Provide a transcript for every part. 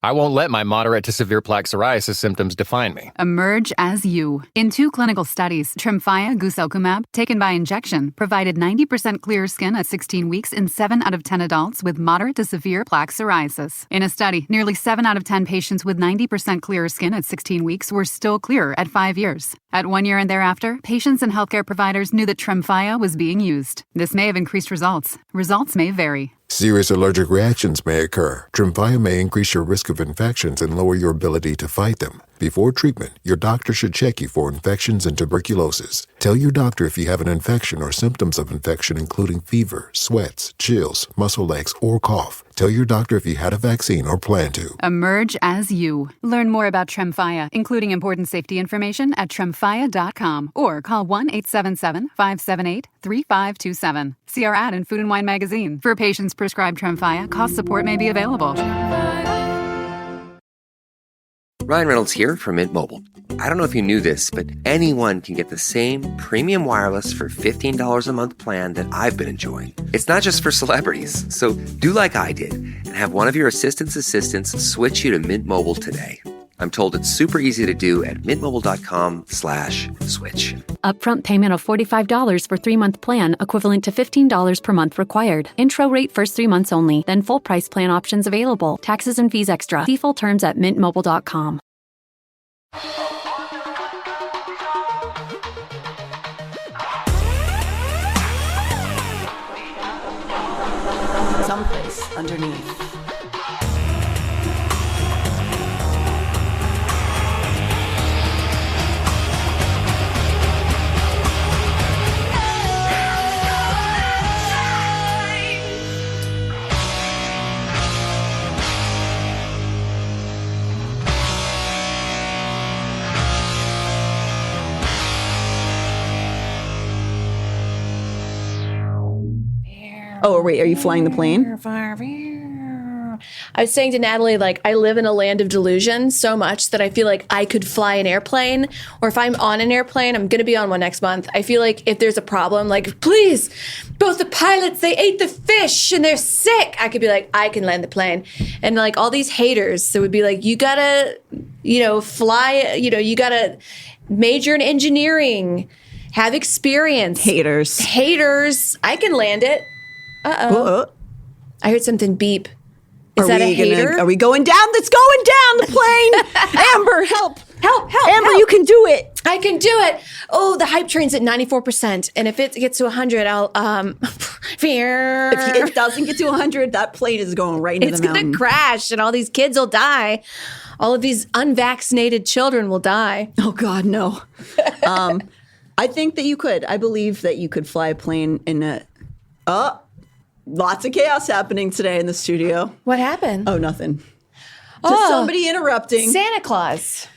I won't let my moderate to severe plaque psoriasis symptoms define me. Emerge as you. In 2 clinical studies, Tremfya guselkumab, taken by injection, provided 90% clearer skin at 16 weeks in 7 out of 10 adults with moderate to severe plaque psoriasis. In a study, nearly 7 out of 10 patients with 90% clearer skin at 16 weeks were still clearer at 5 years. At 1 year and thereafter, patients and healthcare providers knew that Tremfya was being used. This may have increased results. Results may vary. Serious allergic reactions may occur. Tremfya may increase your risk of infections and lower your ability to fight them. Before treatment, your doctor should check you for infections and tuberculosis. Tell your doctor if you have an infection or symptoms of infection, including fever, sweats, chills, muscle aches, or cough. Tell your doctor if you had a vaccine or plan to. Emerge as you. Learn more about Tremfya, including important safety information at tremfya.com or call 1-877-578-3527. See our ad in Food and Wine magazine. For patients prescribed Tremfya, cost support may be available. Ryan Reynolds here from Mint Mobile. I don't know if you knew this, but anyone can get the same premium wireless for $15 a month plan that I've been enjoying. It's not just for celebrities. So do like I did and have one of your assistants switch you to Mint Mobile today. I'm told it's super easy to do at mintmobile.com/switch. Upfront payment of $45 for 3-month plan, equivalent to $15 per month required. Intro rate first 3 months only, then full price plan options available. Taxes and fees extra. See full terms at mintmobile.com. Someplace underneath. Oh, wait, are you flying the plane? I was saying to Natalie, like, I live in a land of delusion so much that I feel like I could fly an airplane, or if I'm on an airplane, I'm going to be on one next month. I feel like if there's a problem, like, please, both the pilots, they ate the fish and they're sick. I could be like, I can land the plane. And like all these haters, that would be like, you gotta, fly, you gotta major in engineering, have experience. Haters. I can land it. Uh-oh. I heard something beep. Is that a hater? Are we going down? It's going down the plane. Amber, help. Amber, you can do it. I can do it. Oh, the hype train's at 94%. And if it gets to 100, I'll, If it doesn't get to 100, that plane is going right into the mountain. It's going to crash and all these kids will die. All of these unvaccinated children will die. Oh, God, no. I think that you could. I believe that you could fly a plane in a... Lots of chaos happening today in the studio. What happened? Oh, nothing. Just somebody interrupting. Santa Claus.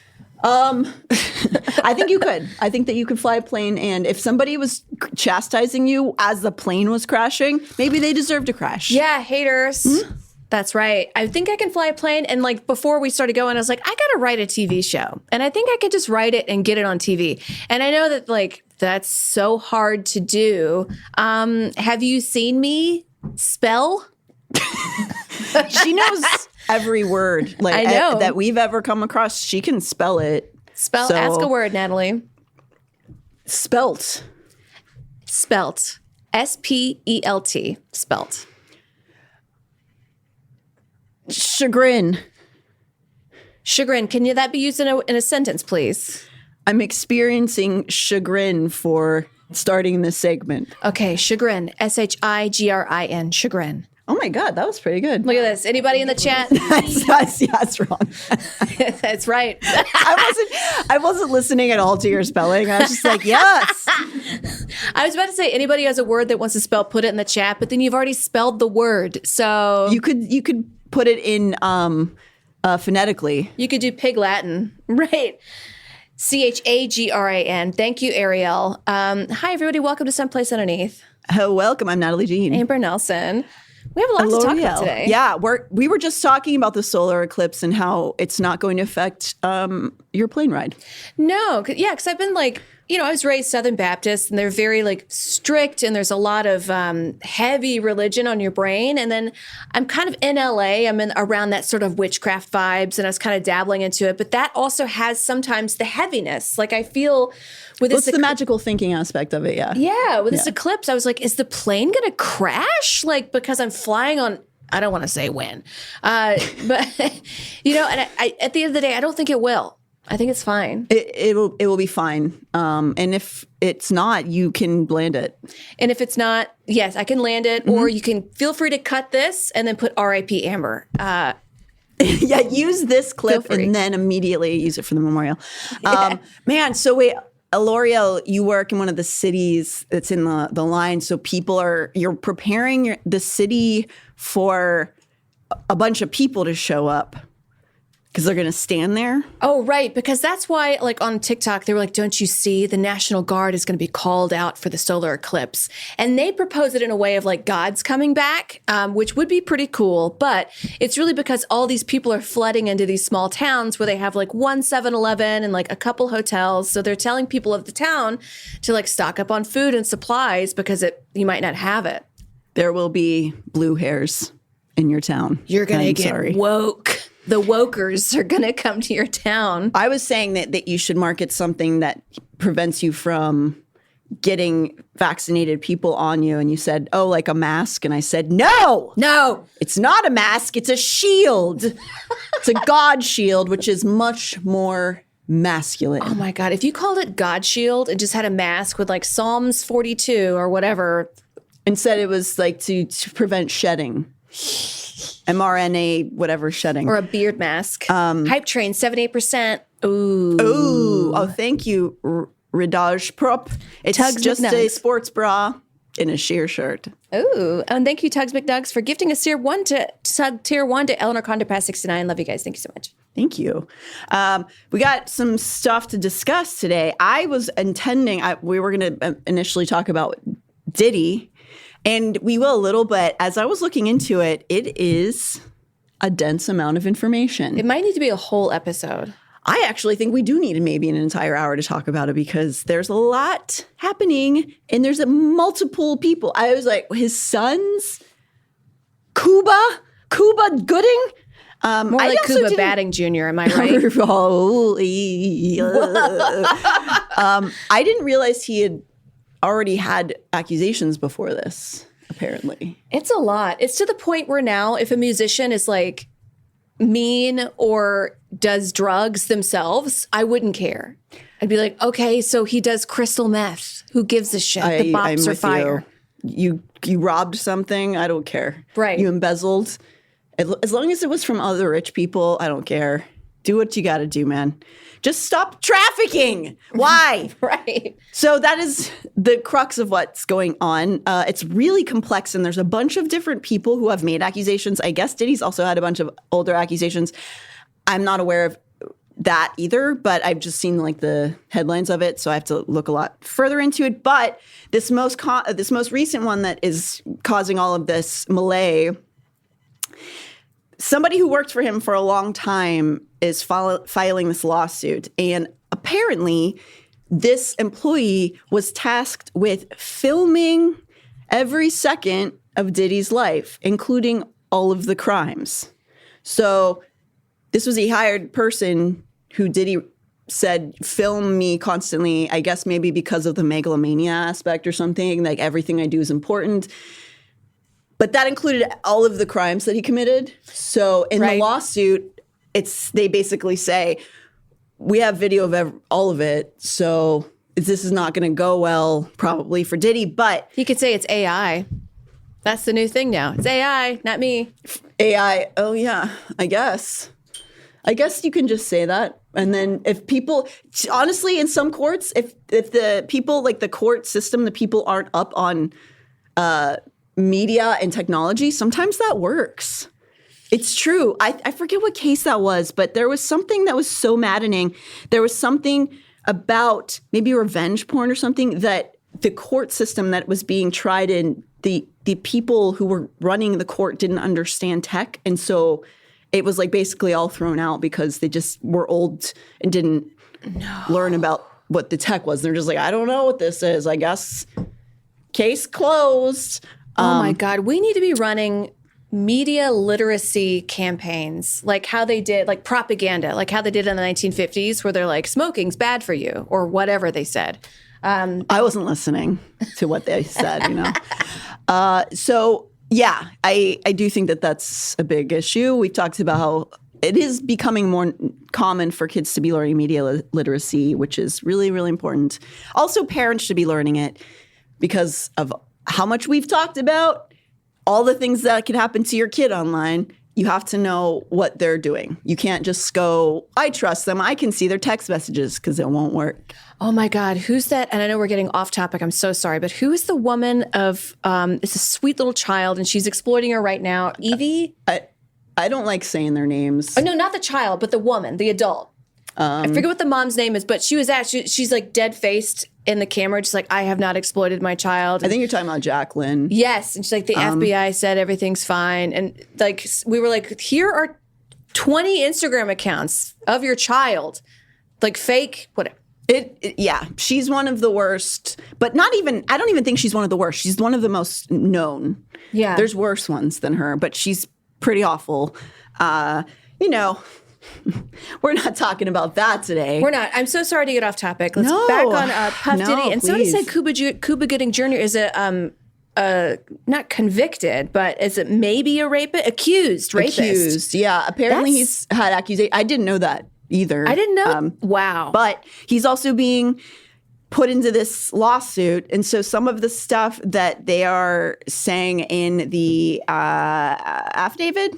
I think you could. I think that you could fly a plane, and if somebody was chastising you as the plane was crashing, maybe they deserve to crash. Yeah, haters. Mm-hmm. That's right. I think I can fly a plane. And like before we started going, I was like, I got to write a TV show. And I think I could just write it and get it on TV. And I know that like that's so hard to do. Have you seen me spell? She knows every word I know. that we've ever come across. She can spell it. Ask a word, Natalie. Spelt. Spelt. Spelt. Chagrin. Can that be used in a sentence, please? I'm experiencing chagrin for starting this segment. Okay, chagrin. Shigrin. Chagrin. Oh my God, that was pretty good. Look at this. Anybody in the chat? That's wrong. That's right. I wasn't listening at all to your spelling. I was just like, yes. I was about to say, anybody has a word that wants to spell, put it in the chat. But then you've already spelled the word, so you could put it in phonetically. You could do Pig Latin, right? Chagrin. Thank you, Ariel. Hi, everybody. Welcome to Someplace Underneath. Oh, welcome. I'm Natalie Jean. Amber Nelson. We have a lot to talk about today. Yeah, we were just talking about the solar eclipse and how it's not going to affect your plane ride. No, because I've been like I was raised Southern Baptist, and they're very like strict, and there's a lot of heavy religion on your brain. And then I'm kind of in LA. I'm in around that sort of witchcraft vibes, and I was kind of dabbling into it. But that also has sometimes the heaviness. Like I feel with What's the magical thinking aspect of it? Yeah. Yeah. With this eclipse, I was like, is the plane going to crash? Like, because I'm flying on, I don't want to say when, but and I, at the end of the day, I don't think it will. I think it's fine. It will be fine. And if it's not, you can land it. And if it's not, yes, I can land it. Or you can feel free to cut this and then put R.I.P. Amber. Yeah, use this clip and then immediately use it for the memorial. Man, so wait, L'Oreal, you work in one of the cities that's in the line. So you're preparing the city for a bunch of people to show up. Because they're going to stand there? Oh, right. Because that's why, like, on TikTok, they were like, don't you see the National Guard is going to be called out for the solar eclipse? And they propose it in a way of, like, God's coming back, which would be pretty cool. But it's really because all these people are flooding into these small towns where they have, like, one 7-Eleven and, like, a couple hotels. So they're telling people of the town to, like, stock up on food and supplies because you might not have it. There will be blue hairs in your town. You're going to get woke. The wokers are going to come to your town. I was saying that you should market something that prevents you from getting vaccinated people on you. And you said, oh, like a mask. And I said, no, it's not a mask. It's a shield. It's a God shield, which is much more masculine. Oh, my God. If you called it God shield and just had a mask with like Psalms 42 or whatever. And said it was like to prevent shedding. mRNA, whatever, shedding. Or a beard mask. Hype train, 78%. Ooh. Oh, thank you, Ridage Prop. It's Tugs just McNugs. a sports bra in a sheer shirt. Ooh. And thank you, Tugs McNugs, for gifting a tier 1 to Eleanor Conderpass 69. Love you guys. Thank you so much. Thank you. We got some stuff to discuss today. I was intending, we were going to initially talk about Diddy. And we will a little, but as I was looking into it, it is a dense amount of information. It might need to be a whole episode. I actually think we do need maybe an entire hour to talk about it because there's a lot happening and there's multiple people. I was like, his sons, Cuba Gooding. More like Cuba Batting Jr., am I right? I didn't realize he had already had accusations before this, apparently. It's a lot. It's to the point where now if a musician is like mean or does drugs themselves, I wouldn't care. I'd be like, okay, so he does crystal meth. Who gives a shit? The bops are fire. You robbed something, I don't care. Right. You embezzled. As long as it was from other rich people, I don't care. Do what you got to do, man. Just stop trafficking. Why? Right. So that is the crux of what's going on. It's really complex, and there's a bunch of different people who have made accusations. I guess Diddy's also had a bunch of older accusations. I'm not aware of that either, but I've just seen like the headlines of it, so I have to look a lot further into it. But this most recent one that is causing all of this melee, somebody who worked for him for a long time is filing this lawsuit. And apparently, this employee was tasked with filming every second of Diddy's life, including all of the crimes. So this was a hired person who Diddy said, film me constantly, I guess maybe because of the megalomania aspect or something, like everything I do is important. But that included all of the crimes that he committed. So in the lawsuit, they basically say, we have video of all of it, so this is not going to go well probably for Diddy. But he could say it's AI. That's the new thing now. It's AI, not me. AI, oh yeah, I guess you can just say that. And then if people, honestly, in some courts, if the people, like the court system, the people aren't up on media and technology, sometimes that works. It's true. I forget what case that was, but there was something that was so maddening. There was something about maybe revenge porn or something that the court system that was being tried in, the people who were running the court didn't understand tech. And so it was like basically all thrown out because they just were old and didn't learn about what the tech was. They're just like, I don't know what this is. I guess case closed. Oh my God. We need to be running media literacy campaigns, like how they did, like propaganda, like how they did in the 1950s, where they're like, smoking's bad for you, or whatever they said. I wasn't listening to what they said, So, yeah, I do think that that's a big issue. We've talked about how it is becoming more common for kids to be learning media literacy, which is really, really important. Also, parents should be learning it because of how much we've talked about all the things that could happen to your kid online. You have to know what they're doing. You can't just go, I trust them. I can see their text messages, because it won't work. Oh my God, who's that? And I know we're getting off topic. I'm so sorry, but who is the woman of? It's a sweet little child, and she's exploiting her right now. Evie. I don't like saying their names. Oh no, not the child, but the woman, the adult. I forget what the mom's name is, but she was she's like dead faced in the camera, just like, I have not exploited my child. I think you're talking about Jacqueline. Yes, and she's like, the FBI said everything's fine, and like we were like, here are 20 Instagram accounts of your child, like fake, whatever. Yeah, she's one of the worst, but not even, I don't even think she's one of the worst. She's one of the most known. Yeah. There's worse ones than her, but she's pretty awful. We're not talking about that today. We're not. I'm so sorry to get off topic. Let's back on Puff Diddy. And somebody said Cuba Gooding Jr. is not convicted, but is it maybe a rapist? Accused rapist. Accused, yeah. Apparently he's had accusations. I didn't know that either. I didn't know. Wow. But he's also being put into this lawsuit. And so some of the stuff that they are saying in the affidavit,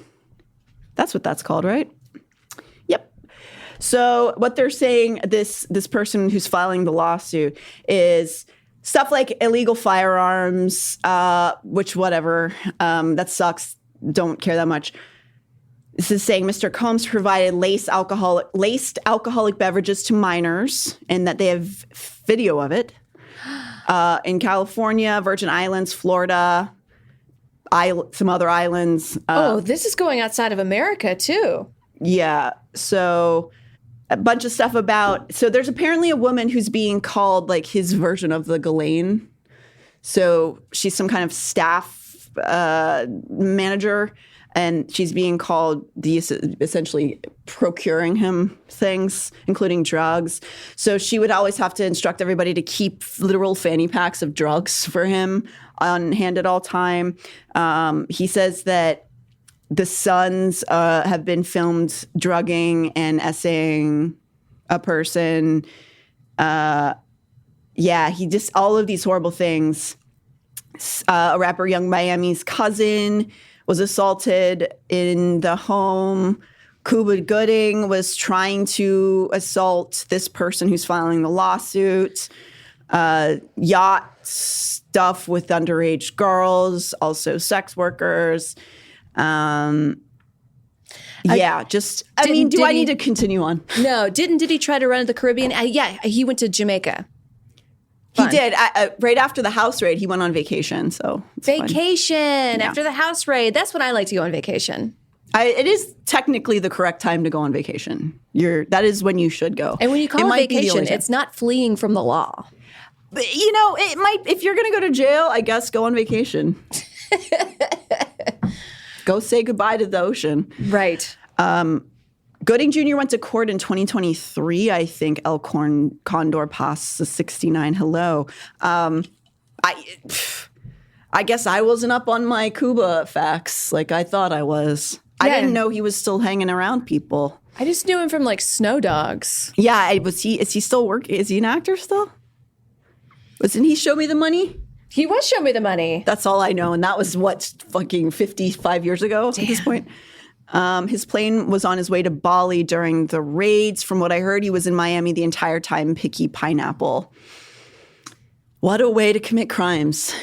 that's what that's called, right? Yep. So what they're saying, this person who's filing the lawsuit, is stuff like illegal firearms, which whatever, that sucks. Don't care that much. This is saying Mr. Combs provided laced alcoholic beverages to minors, and that they have video of it. In California, Virgin Islands, Florida, some other islands. This is going outside of America too. Yeah. So a bunch of stuff about, so there's apparently a woman who's being called like his version of the Ghislaine. So she's some kind of staff manager, and she's being called essentially procuring him things, including drugs. So she would always have to instruct everybody to keep literal fanny packs of drugs for him on hand at all time. He says that the sons have been filmed drugging and essaying a person. He just, all of these horrible things. A rapper Young Miami's cousin was assaulted in the home. Cuba Gooding was trying to assault this person who's filing the lawsuit. Yacht stuff with underage girls, also sex workers. Do I need to continue on? No, did he try to run to the Caribbean? He went to Jamaica. Fun. He did. Right after the house raid, he went on vacation. So vacation after the house raid. That's when I like to go on vacation. It is technically the correct time to go on vacation. That is when you should go. And when you call it vacation, it's not fleeing from the law. But, it might. If you're going to go to jail, I guess go on vacation. Go say goodbye to the ocean. Right. Gooding Jr. went to court in 2023. I think El Condor Paz, the 69. Hello. I guess I wasn't up on my Cuba facts like I thought I was. Yeah. I didn't know he was still hanging around people. I just knew him from like Snow Dogs. Yeah. Is he still working? Is he an actor still? Wasn't he Show Me the Money? He was Show Me the Money. That's all I know. And that was fucking 55 years ago at this point. His plane was on his way to Bali during the raids. From what I heard, he was in Miami the entire time, picky pineapple. What a way to commit crimes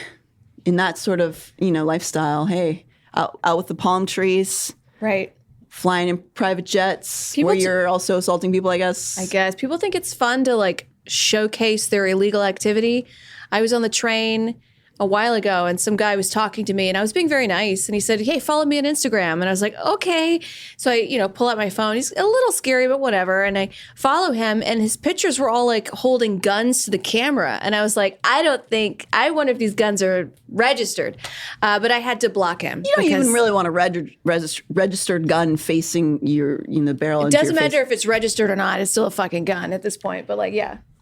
in that sort of, lifestyle. Hey, out with the palm trees. Right. Flying in private jets where you're also assaulting people, I guess. People think it's fun to like showcase their illegal activity. I was on the train a while ago, and some guy was talking to me, and I was being very nice, and he said, "Hey, follow me on Instagram." And I was like, "Okay." So I, pull out my phone. He's a little scary, but whatever. And I follow him, and his pictures were all like holding guns to the camera. And I was like, I wonder if these guns are registered. But I had to block him. You don't even really want a registered gun facing your, the barrel. It doesn't matter if it's registered or not. It's still a fucking gun at this point. But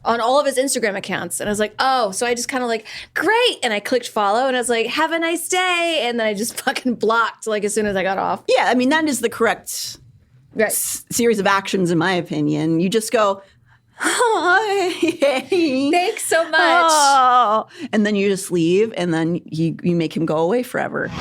on all of his Instagram accounts. And I was like, oh, so I just kind of great. And I clicked follow and I was like, have a nice day. And then I just fucking blocked as soon as I got off. Yeah, I mean, that is the correct series of actions, in my opinion. You just go, hi. Thanks so much. Oh. And then you just leave and then you make him go away forever.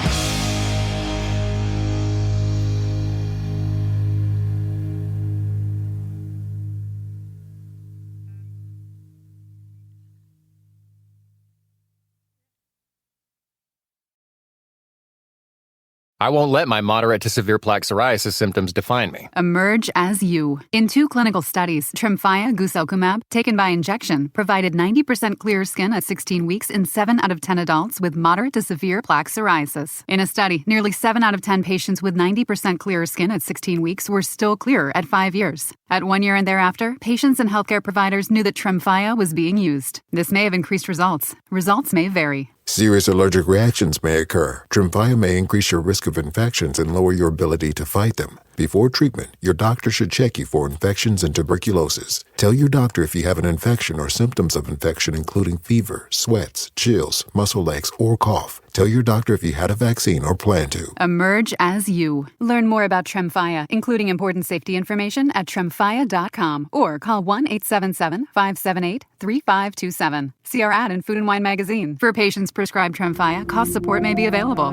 I won't let my moderate to severe plaque psoriasis symptoms define me. Emerge as you. In 2 clinical studies, Tremfya guselkumab, taken by injection, provided 90% clearer skin at 16 weeks in 7 out of 10 adults with moderate to severe plaque psoriasis. In a study, nearly 7 out of 10 patients with 90% clearer skin at 16 weeks were still clearer at 5 years. At 1 year and thereafter, patients and healthcare providers knew that Tremfya was being used. This may have increased results. Results may vary. Serious allergic reactions may occur. Tremfya may increase your risk of infections and lower your ability to fight them. Before treatment, your doctor should check you for infections and tuberculosis. Tell your doctor if you have an infection or symptoms of infection, including fever, sweats, chills, muscle aches, or cough. Tell your doctor if you had a vaccine or plan to. Emerge as you. Learn more about Tremfya, including important safety information at tremfya.com or call 1-877-578-3527. See our ad in Food and Wine magazine. For patients prescribed Tremfya, cost support may be available.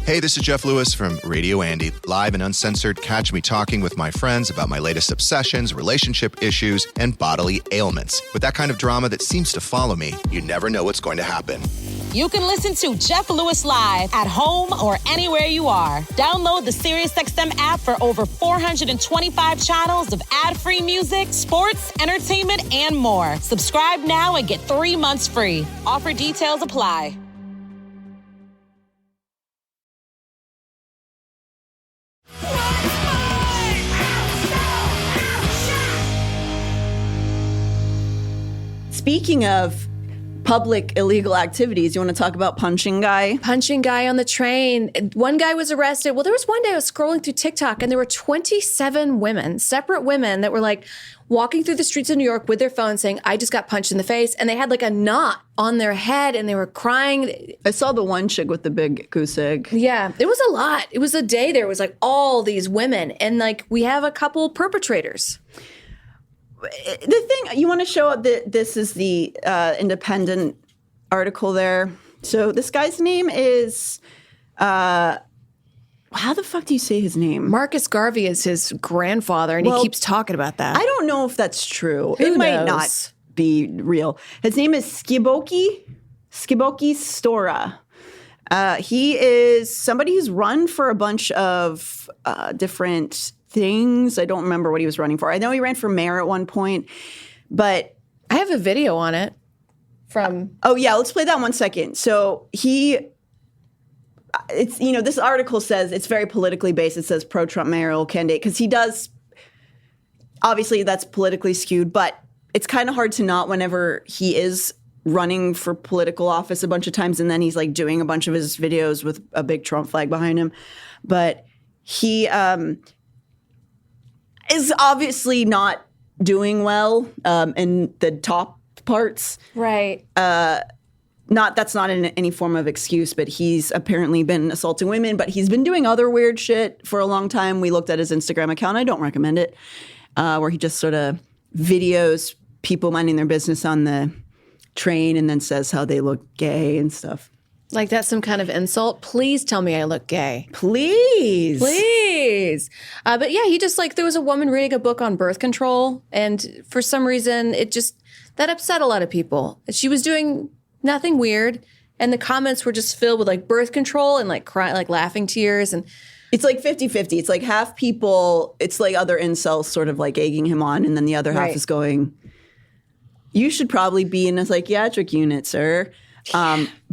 Hey, this is Jeff Lewis from Radio Andy. Live and uncensored, catch me talking with my friends about my latest obsessions, relationship issues, and bodily ailments. With that kind of drama that seems to follow me, you never know what's going to happen. You can listen to Jeff Lewis live at home or anywhere you are. Download the SiriusXM app for over 425 channels of ad-free music, sports, entertainment, and more. Subscribe now and get 3 months free. Offer details apply. Speaking of public illegal activities, you want to talk about punching guy? Punching guy on the train. One guy was arrested. Well, there was one day I was scrolling through TikTok and there were 27 women, separate women that were walking through the streets of New York with their phones saying, I just got punched in the face. And they had a knot on their head and they were crying. I saw the one chick with the big goose egg. Yeah, it was a lot. It was a day there was all these women and we have a couple perpetrators. The thing, you want to show up that this is the Independent article there. So this guy's name is, how the fuck do you say his name? Marcus Garvey is his grandfather, and he keeps talking about that. I don't know if that's true. Who it might knows? not be real. His name is Skiboki Stora. He is somebody who's run for a bunch of different things. I don't remember what he was running for. I know he ran for mayor at one point, but I have a video on it from. Oh yeah, let's play that 1 second. So it's this article says it's very politically based. It says pro-Trump mayoral candidate because he does. Obviously, that's politically skewed, but it's kind of hard to not whenever he is running for political office a bunch of times, and then he's doing a bunch of his videos with a big Trump flag behind him, but he is obviously not doing well in the top parts. Right. That's not in any form of excuse, but he's apparently been assaulting women, but he's been doing other weird shit for a long time. We looked at his Instagram account. I don't recommend it, where he just sort of videos people minding their business on the train and then says how they look gay and stuff. Like that's some kind of insult. Please tell me I look gay. Please. But yeah, he just there was a woman reading a book on birth control. And for some reason, that upset a lot of people. She was doing nothing weird. And the comments were just filled with birth control and crying, laughing tears. And it's 50-50. It's half people, it's other incels sort of egging him on. And then the other half is going, You should probably be in a psychiatric unit, sir.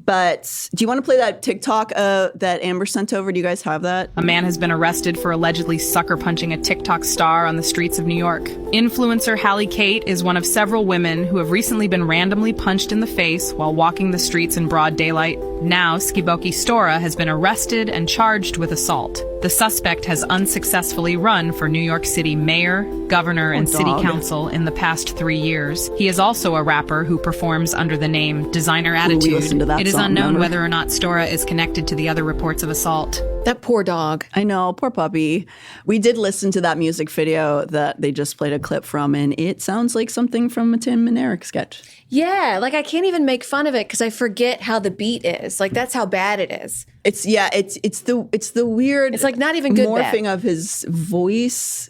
But do you want to play that TikTok that Amber sent over? Do you guys have that? A man has been arrested for allegedly sucker punching a TikTok star on the streets of New York. Influencer Hallie Kate is one of several women who have recently been randomly punched in the face while walking the streets in broad daylight. Now, Skiboki Stora has been arrested and charged with assault. The suspect has unsuccessfully run for New York City mayor, governor, and city council in the past 3 years. He is also a rapper who performs under the name Designer Attitude. It is unknown whether or not Stora is connected to the other reports of assault. That poor dog. I know, poor puppy. We did listen to that music video that they just played a clip from, and it sounds like something from a Tim and Eric sketch. Yeah, like I can't even make fun of it because I forget how the beat is. Like that's how bad it is. It's the weird. It's like not even good morphing bad. of his voice.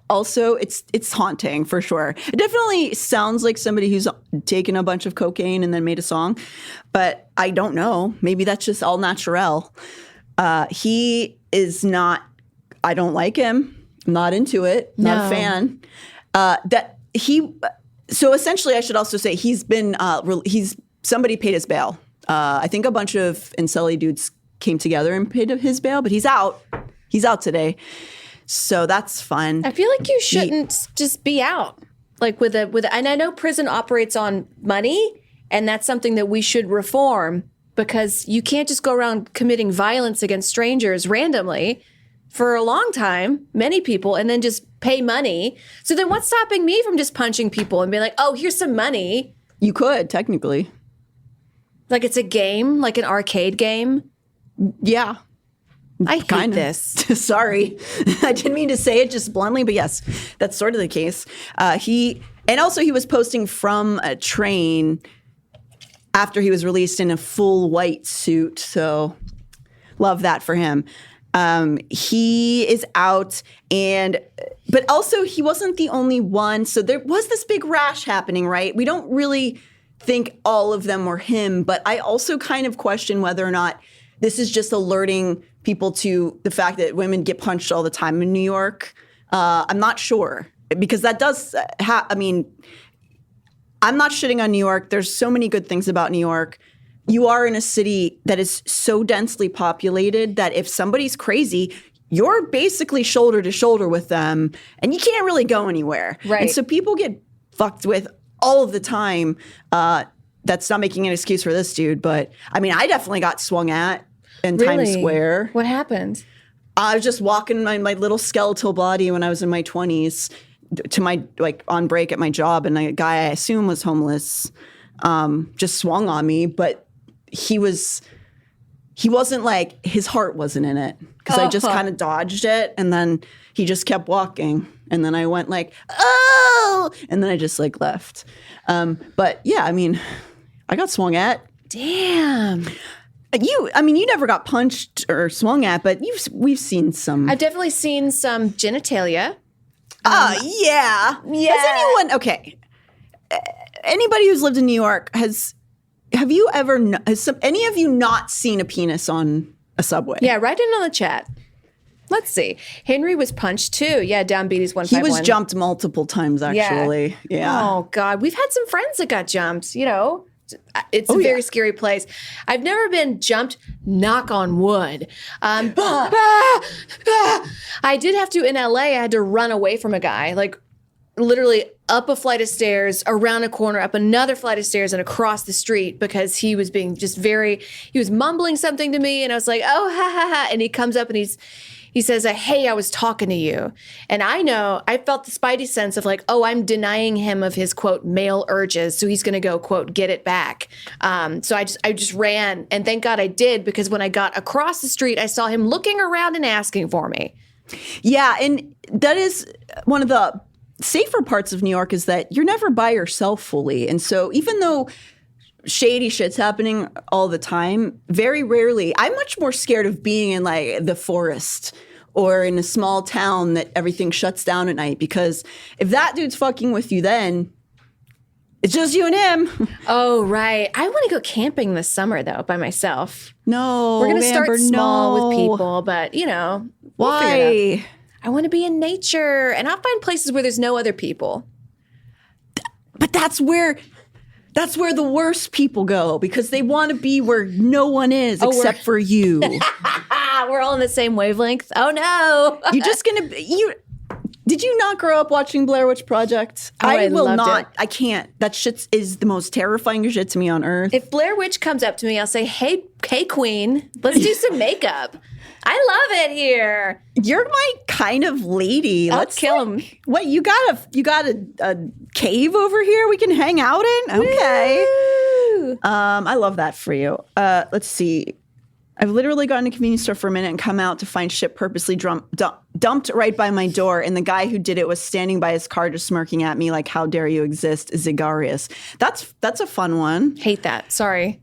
Also, it's haunting for sure. It definitely sounds like somebody who's taken a bunch of cocaine and then made a song, but I don't know. Maybe that's just all natural. He is not. I don't like him. I'm not into it. Not a fan. So essentially, I should also say he's been. Somebody paid his bail. I think a bunch of Incelli dudes came together and paid his bail, but he's out. He's out today. So that's fun. I feel like you shouldn't just be out. Like and I know prison operates on money, and that's something that we should reform because you can't just go around committing violence against strangers randomly for a long time, many people, and then just pay money. So then what's stopping me from just punching people and being like, oh, here's some money? You could, technically. Like it's a game, like an arcade game? Yeah. I hate this. Sorry. I didn't mean to say it just bluntly, but yes, that's sort of the case. He was posting from a train after he was released in a full white suit. So love that for him. He is out but also he wasn't the only one. So there was this big rash happening, right? We don't really think all of them were him, but I also kind of question whether or not this is just alerting people to the fact that women get punched all the time in New York. I'm not sure because that does I'm not shitting on New York. There's so many good things about New York. You are in a city that is so densely populated that if somebody's crazy, you're basically shoulder to shoulder with them and you can't really go anywhere. Right. And so people get fucked with all of the time. That's not making an excuse for this dude, but I mean, I definitely got swung at in Times Square. What happened? I was just walking my little skeletal body when I was in my 20s to my, on break at my job, and a guy I assume was homeless just swung on me, but he wasn't like, his heart wasn't in it because I just kind of dodged it, and then he just kept walking, and then I went like, oh, and then I just left. But yeah, I mean, I got swung at. Damn. You never got punched or swung at, but we've seen some. I've definitely seen some genitalia. Yeah. Has anyone, anybody who's lived in New York, has any of you not seen a penis on a subway? Yeah, write in on the chat. Let's see. Henry was punched too. Yeah, down Beatty's 151. He was jumped multiple times, actually. Yeah. Oh, God. We've had some friends that got jumped, It's a very scary place. I've never been jumped, knock on wood. I did have to, in LA, I had to run away from a guy, literally up a flight of stairs, around a corner, up another flight of stairs, and across the street because he was being he was mumbling something to me, and I was like, oh, ha, ha, ha. And he comes up and he says, hey, I was talking to you. And I felt the spidey sense of I'm denying him of his, quote, male urges. So he's going to go, quote, get it back. So I just ran. And thank God I did, because when I got across the street, I saw him looking around and asking for me. Yeah. And that is one of the safer parts of New York, is that you're never by yourself fully. And so even though shady shit's happening all the time, very rarely, I'm much more scared of being in the forest or in a small town that everything shuts down at night, because if that dude's fucking with you, then it's just you and him. Oh, right. I want to go camping this summer, though, by myself. No, we're going to start small with people, but, why? I want to be in nature, and I'll find places where there's no other people. But that's where the worst people go because they want to be where no one is except for you. We're all on the same wavelength. Oh no. You're just going to be, did you not grow up watching Blair Witch Project? Oh, I will loved not. it. I can't. That shit is the most terrifying shit to me on earth. If Blair Witch comes up to me, I'll say, hey queen, let's do some makeup. I love it here. You're my kind of lady. Let's Let's kill him. What, you got a cave over here we can hang out in? Okay. Woo. I love that for you. Let's see. I've literally gone to a convenience store for a minute and come out to find shit purposely dumped right by my door. And the guy who did it was standing by his car just smirking at me like, how dare you exist, Zigarius. That's a fun one. Hate that. Sorry.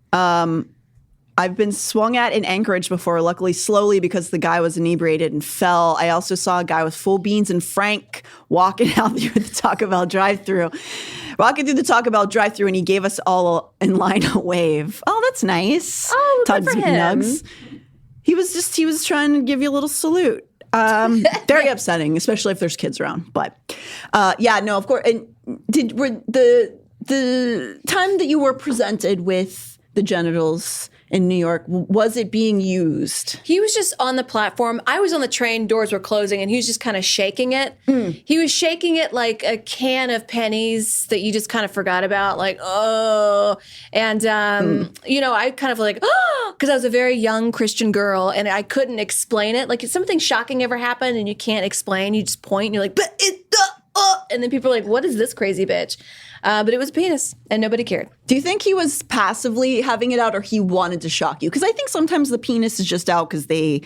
I've been swung at in Anchorage before, luckily slowly because the guy was inebriated and fell. I also saw a guy with full beans and Frank walking out through the Taco Bell drive-thru. Walking through the Taco Bell drive-thru, and he gave us all in line a wave. Oh, that's nice. Oh, good Tugs for and him. Nugs. He was trying to give you a little salute. Very upsetting, especially if there's kids around. But yeah, no, of course. And were the time that you were presented with the genitals in New York, was it being used? He was just on the platform. I was on the train, doors were closing, and he was just kind of shaking it. He was shaking it like a can of pennies that you just kind of forgot about, like, oh. And, you know, I kind of like, oh, because I was a very young Christian girl, and I couldn't explain it. Like, if something shocking ever happened and you can't explain, you just point, and you're like, but it, and then people are like, what is this crazy bitch? But it was a penis, and nobody cared. Do you think he was passively having it out, or he wanted to shock you? Because I think sometimes the penis is just out because they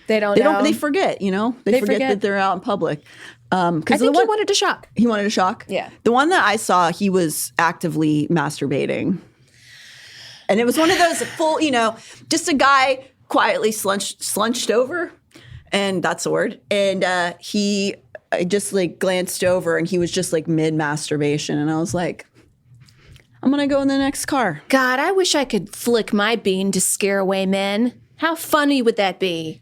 forget, you know, they forget that they're out in public. I think he wanted to shock. He wanted to shock. Yeah. The one that I saw, he was actively masturbating, and it was one of those full, you know, just a guy quietly slunched over, and that's the word, and I just like glanced over and he was just like mid masturbation, and I was like, I'm gonna go in the next car. God, I wish I could flick my bean to scare away men. How funny would that be?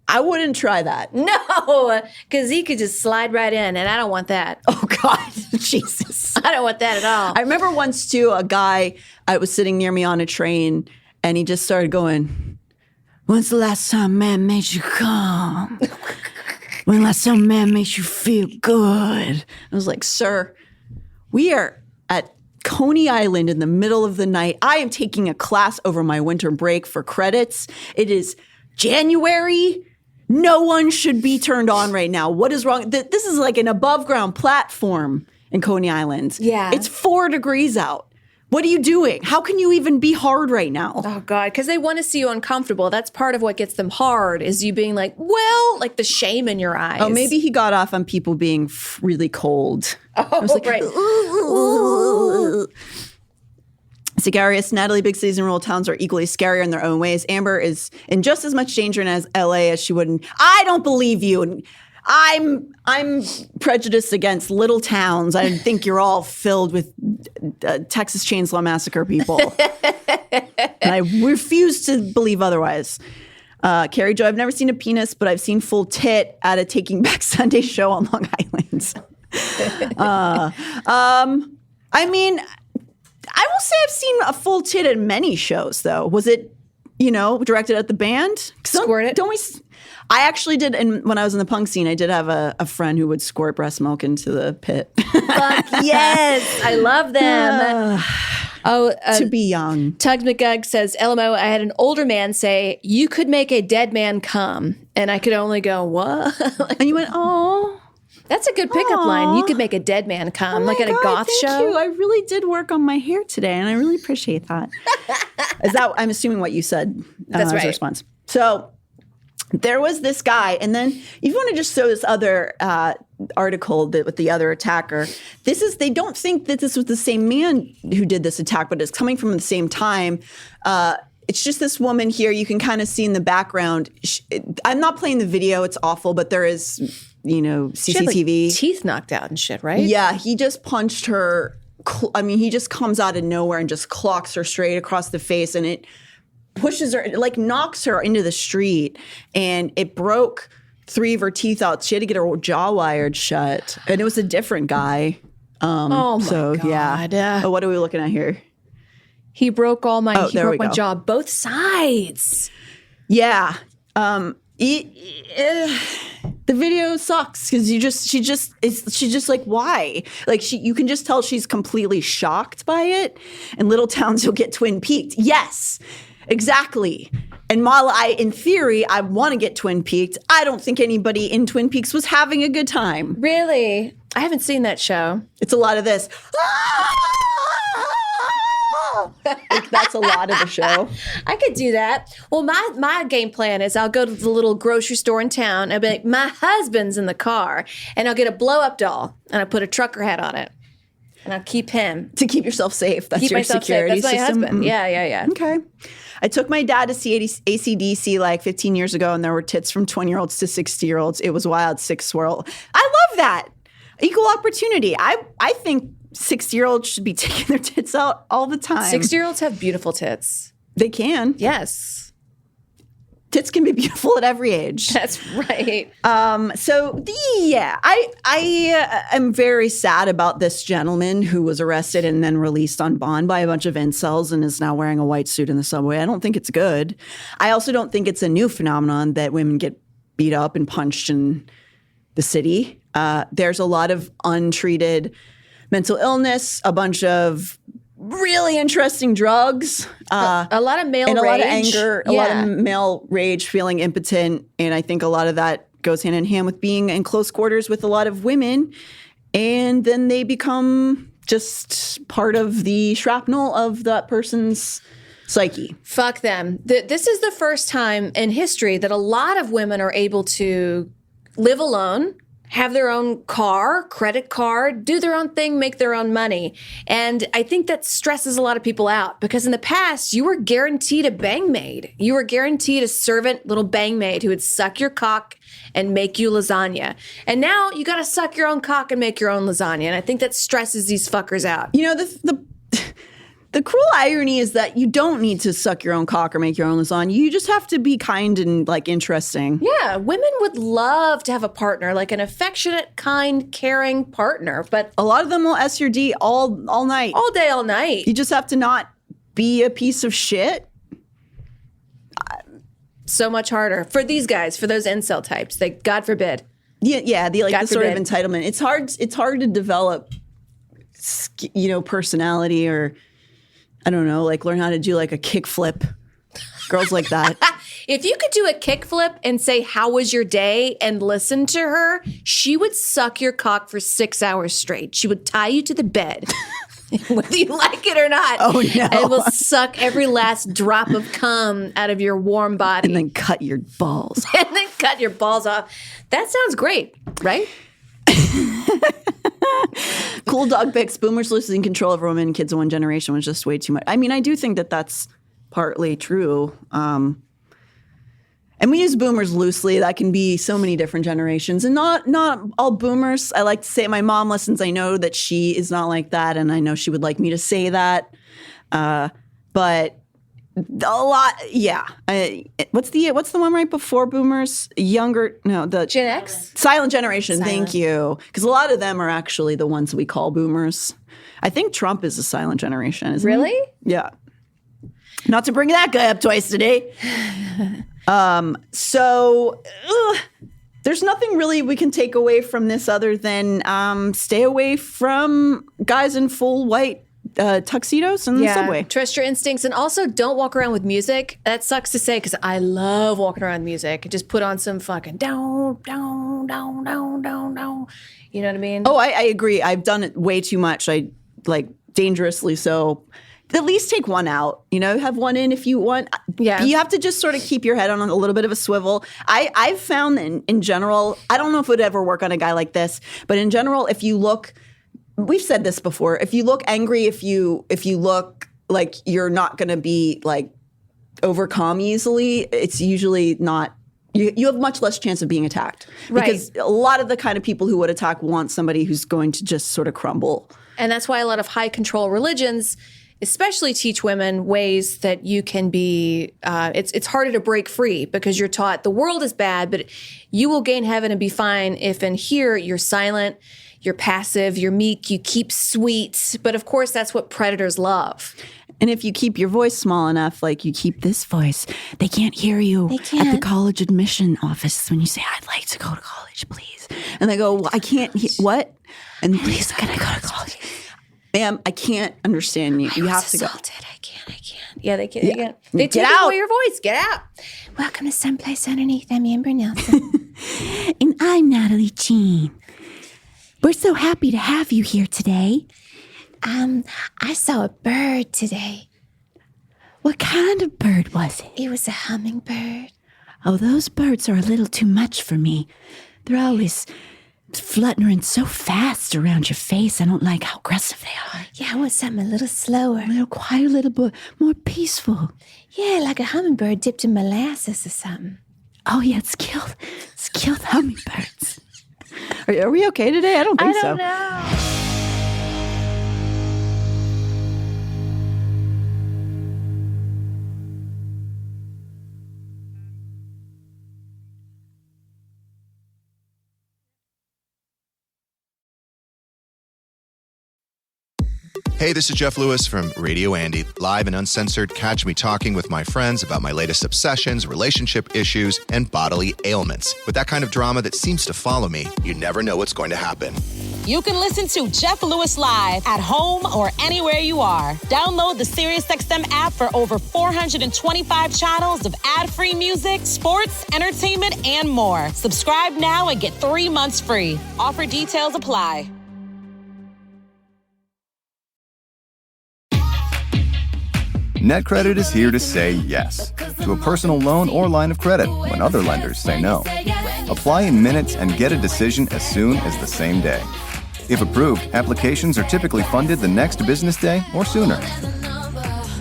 I wouldn't try that. No, because he could just slide right in, and I don't want that. Oh God, Jesus. I don't want that at all. I remember once too, a guy, I was sitting near me on a train, and he just started going, when's the last time man made you come? When last time man makes you feel good? I was like, sir, we are at Coney Island in the middle of the night. I am taking a class over my winter break for credits. It is January. No one should be turned on right now. What is wrong? This is like an above ground platform in Coney Island. Yeah. It's 4 degrees out. What are you doing? How can you even be hard right now? Oh, God, because they want to see you uncomfortable. That's part of what gets them hard, is you being like, well, like the shame in your eyes. Oh, maybe he got off on people being really cold. Oh, I was like, right. Sigarius, Natalie, big cities and rural towns are equally scarier in their own ways. Amber is in just as much danger as LA as she would. I don't believe you. And I'm prejudiced against little towns. I think you're all filled with Texas Chainsaw Massacre people. And I refuse to believe otherwise. Carrie Jo, I've never seen a penis, but I've seen full tit at a Taking Back Sunday show on Long Island. I mean, I will say I've seen a full tit at many shows, though. Was it, you know, directed at the band? Squirt it? I actually did, and when I was in the punk scene, I did have a friend who would squirt breast milk into the pit. Fuck yes. I love them. To be young. Tugs McGugg says, LMO, I had an older man say, you could make a dead man come. And I could only go, what? And you went, oh. That's a good pickup line. You could make a dead man come, like at a goth show. Thank you. I really did work on my hair today, and I really appreciate that. Is that, I'm assuming, what you said That's right. as a response. So there was this guy, and then if you want to just show this other article with the other attacker, they don't think that this was the same man who did this attack, but it's coming from the same time. It's just this woman here. You can kind of see in the background. I'm not playing the video. It's awful, but there is, you know, CCTV. She had, like, teeth knocked out and shit, right? Yeah, he just punched her. He just comes out of nowhere and just clocks her straight across the face, and it pushes her, it like knocks her into the street, and it broke 3 of her teeth out. She had to get her jaw wired shut, and it was a different guy. Oh my so, God. Yeah. Oh, what are we looking at here? He broke all my. He broke my go. jaw, both sides. Yeah. The video sucks because she's just like, why? Like you can just tell she's completely shocked by it. In little towns, you'll get Twin Peaked. Yes, exactly. And while in theory, I want to get Twin Peaked, I don't think anybody in Twin Peaks was having a good time. Really? I haven't seen that show. It's a lot of this. Like, that's a lot of the show. I could do that. Well, my game plan is I'll go to the little grocery store in town. I'll be like, my husband's in the car. And I'll get a blow-up doll. And I'll put a trucker hat on it. And I'll keep him. To keep yourself safe. That's your security That's my system. husband. Yeah. Okay. I took my dad to see AC/DC like 15 years ago, and there were tits from 20-year-olds to 60-year-olds. It was wild, sick swirl. I love that. Equal opportunity. I think 60-year-olds should be taking their tits out all the time. 60-year-olds have beautiful tits. They can. Yes. Tits can be beautiful at every age. That's right. I am very sad about this gentleman who was arrested and then released on bond by a bunch of incels and is now wearing a white suit in the subway. I don't think it's good. I also don't think it's a new phenomenon that women get beat up and punched in the city. There's a lot of untreated mental illness, a bunch of really interesting drugs. A lot of male and rage. A lot of anger, a lot of male rage, feeling impotent. And I think a lot of that goes hand in hand with being in close quarters with a lot of women. And then they become just part of the shrapnel of that person's psyche. Fuck them. This is the first time in history that a lot of women are able to live alone, have their own car, credit card, do their own thing, make their own money. And I think that stresses a lot of people out because in the past, you were guaranteed a bang maid. You were guaranteed a servant little bang maid who would suck your cock and make you lasagna. And now you got to suck your own cock and make your own lasagna. And I think that stresses these fuckers out. You know, the cruel irony is that you don't need to suck your own cock or make your own lasagna. You just have to be kind and like interesting. Yeah, women would love to have a partner, like an affectionate, kind, caring partner. But a lot of them will S your D all night. All day, all night. You just have to not be a piece of shit. So much harder for these guys, for those incel types. They, God forbid. Yeah, the sort of entitlement. It's hard to develop, personality or, I don't know, like learn how to do like a kick flip. Girls like that. If you could do a kick flip and say, how was your day? And listen to her, she would suck your cock for 6 hours straight. She would tie you to the bed, whether you like it or not. Oh, no. And will suck every last drop of cum out of your warm body. And then cut your balls. And then cut your balls off. That sounds great, right? Cool dog pics. Boomers losing control over women and kids in one generation was just way too much. I mean, I do think that that's partly true. And we use boomers loosely. That can be so many different generations. And not all boomers. I like to say my mom listens. I know that she is not like that. And I know she would like me to say that. But a lot, yeah. What's the one right before boomers? The Gen X? Silent generation. Thank you. Because a lot of them are actually the ones we call boomers. I think Trump is a silent generation, isn't he? Really? Yeah. Not to bring that guy up twice today. There's nothing really we can take away from this other than stay away from guys in full white tuxedos in the subway. Trust your instincts. And also don't walk around with music. That sucks to say because I love walking around with music. Just put on some fucking down, down, down, down, down, down. You know what I mean? Oh, I agree. I've done it way too much. I like dangerously so. At least take one out, have one in if you want. Yeah. You have to just sort of keep your head on a little bit of a swivel. I've found in general, I don't know if it would ever work on a guy like this, but in general, if you look, we've said this before, if you look angry, if you look like you're not going to be like overcome easily, it's usually not, you have much less chance of being attacked. Right. Because a lot of the kind of people who would attack want somebody who's going to just sort of crumble. And that's why a lot of high control religions especially teach women ways that you can be, it's harder to break free because you're taught the world is bad, but you will gain heaven and be fine if in here you're silent, you're passive, you're meek, you keep sweet. But of course, that's what predators love. And if you keep your voice small enough, like you keep this voice, they can't hear you at the college admission office when you say, I'd like to go to college, please. And they go, well, I can't hear, what? And please, can I go to college? Ma'am, I can't understand you. You have to go. I can't. Yeah, they can't. Yeah. They take out. away your voice. Get out. Welcome to some Place Underneath. I'm Amber Nelson. And I'm Natalie Jean. We're so happy to have you here today. I saw a bird today. What kind of bird was it? It was a hummingbird. Oh, those birds are a little too much for me. They're always fluttering so fast around your face. I don't like how aggressive they are. Yeah, I want something a little slower. A little quiet, a little more peaceful. Yeah, like a hummingbird dipped in molasses or something. Oh, yeah, it's killed hummingbirds. Are we okay today? I don't think so. I don't know. Hey, this is Jeff Lewis from Radio Andy, live and uncensored. Catch me talking with my friends about my latest obsessions, relationship issues, and bodily ailments. With that kind of drama that seems to follow me, you never know what's going to happen. You can listen to Jeff Lewis live at home or anywhere you are. Download the SiriusXM app for over 425 channels of ad-free music, sports, entertainment, and more. Subscribe now and get 3 months free. Offer details apply. NetCredit is here to say yes to a personal loan or line of credit when other lenders say no. Apply in minutes and get a decision as soon as the same day. If approved, applications are typically funded the next business day or sooner.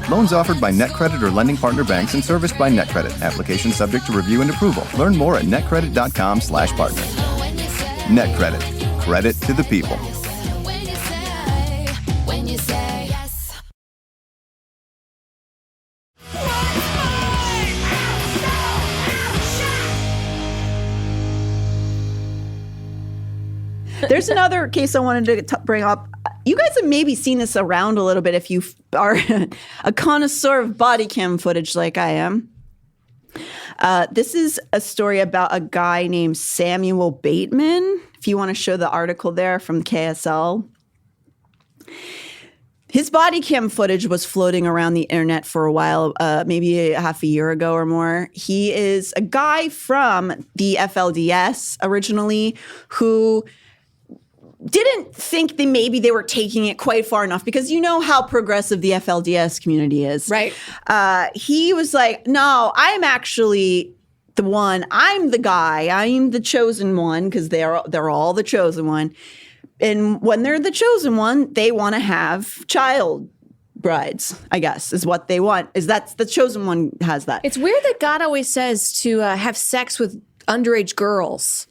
Loans offered by NetCredit or lending partner banks and serviced by NetCredit. Application subject to review and approval. Learn more at netcredit.com/partner. NetCredit. Credit to the people. There's another case I wanted to bring up. You guys have maybe seen this around a little bit if you are a connoisseur of body cam footage like I am. This is a story about a guy named Samuel Bateman. If you want to show the article there from KSL. His body cam footage was floating around the internet for a while, maybe half a year ago or more. He is a guy from the FLDS originally who didn't think that maybe they were taking it quite far enough because you know how progressive the FLDS community is. Right. He was like, no, I'm actually the one. I'm the guy. I'm the chosen one because they're all the chosen one. And when they're the chosen one, they want to have child brides, I guess, is what they want. That's the chosen one has that. It's weird that God always says to have sex with underage girls.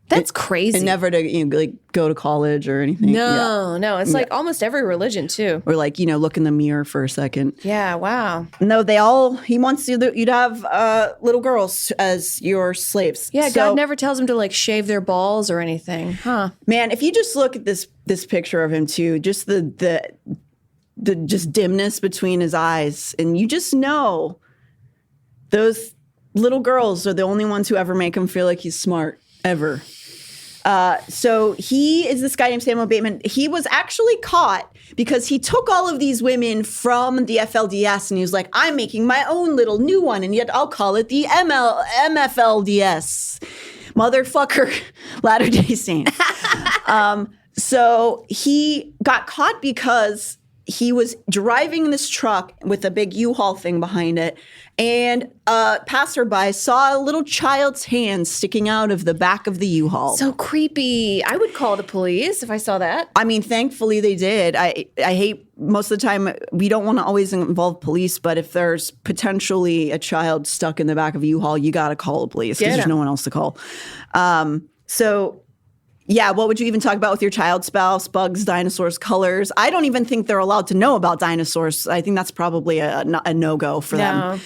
That's crazy. And never to like go to college or anything. No. It's like almost every religion too. Or like, look in the mirror for a second. Yeah, wow. No, he wants you to have little girls as your slaves. Yeah, God never tells them to like shave their balls or anything. Huh. Man, if you just look at this picture of him too, just the just dimness between his eyes, and you just know those little girls are the only ones who ever make him feel like he's smart, ever. So he is this guy named Samuel Bateman. He was actually caught because he took all of these women from the FLDS and he was like, I'm making my own little new one, and yet I'll call it the MFLDS. Motherfucker, Latter-day Saints. So he got caught because he was driving this truck with a big U-Haul thing behind it, and a passerby saw a little child's hand sticking out of the back of the U-Haul. So creepy. I would call the police if I saw that. I mean, thankfully they did. I hate most of the time we don't want to always involve police, but if there's potentially a child stuck in the back of a U-Haul, you got to call the police because there's no one else to call. So Yeah, what would you even talk about with your child spouse? Bugs, dinosaurs, colors. I don't even think they're allowed to know about dinosaurs. I think that's probably a no-go for them.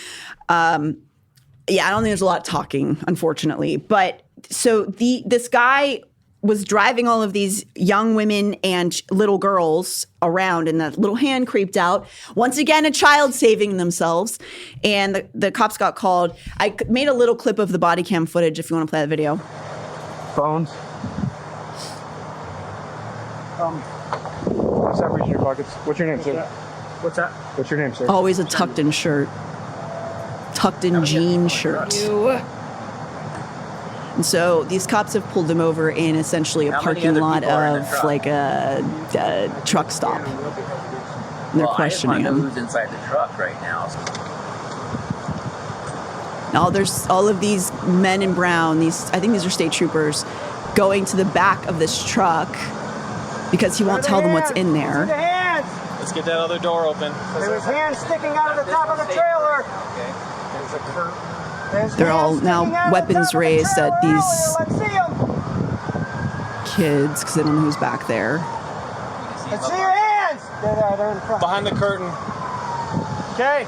Yeah, I don't think there's a lot of talking, unfortunately. But so this guy was driving all of these young women and little girls around, and that little hand creeped out. Once again, a child saving themselves. And the cops got called. I made a little clip of the body cam footage if you want to play that video. Phones. What's that reach in your pockets? What's your name, sir? What's that? What's your name, sir? Always a tucked-in shirt. Tucked-in jean shirt. And so these cops have pulled him over in essentially a parking lot of like a truck stop. And they're questioning him. Who's inside the truck right now? Now there's all of these men in brown. I think these are state troopers going to the back of this truck because he won't tell them what's in there. Let's get that other door open. There's hands sticking out of the top of the trailer. They're all now weapons raised at these kids because they don't know who's back there. Let's see your hands. They're in front. Behind the curtain. Okay.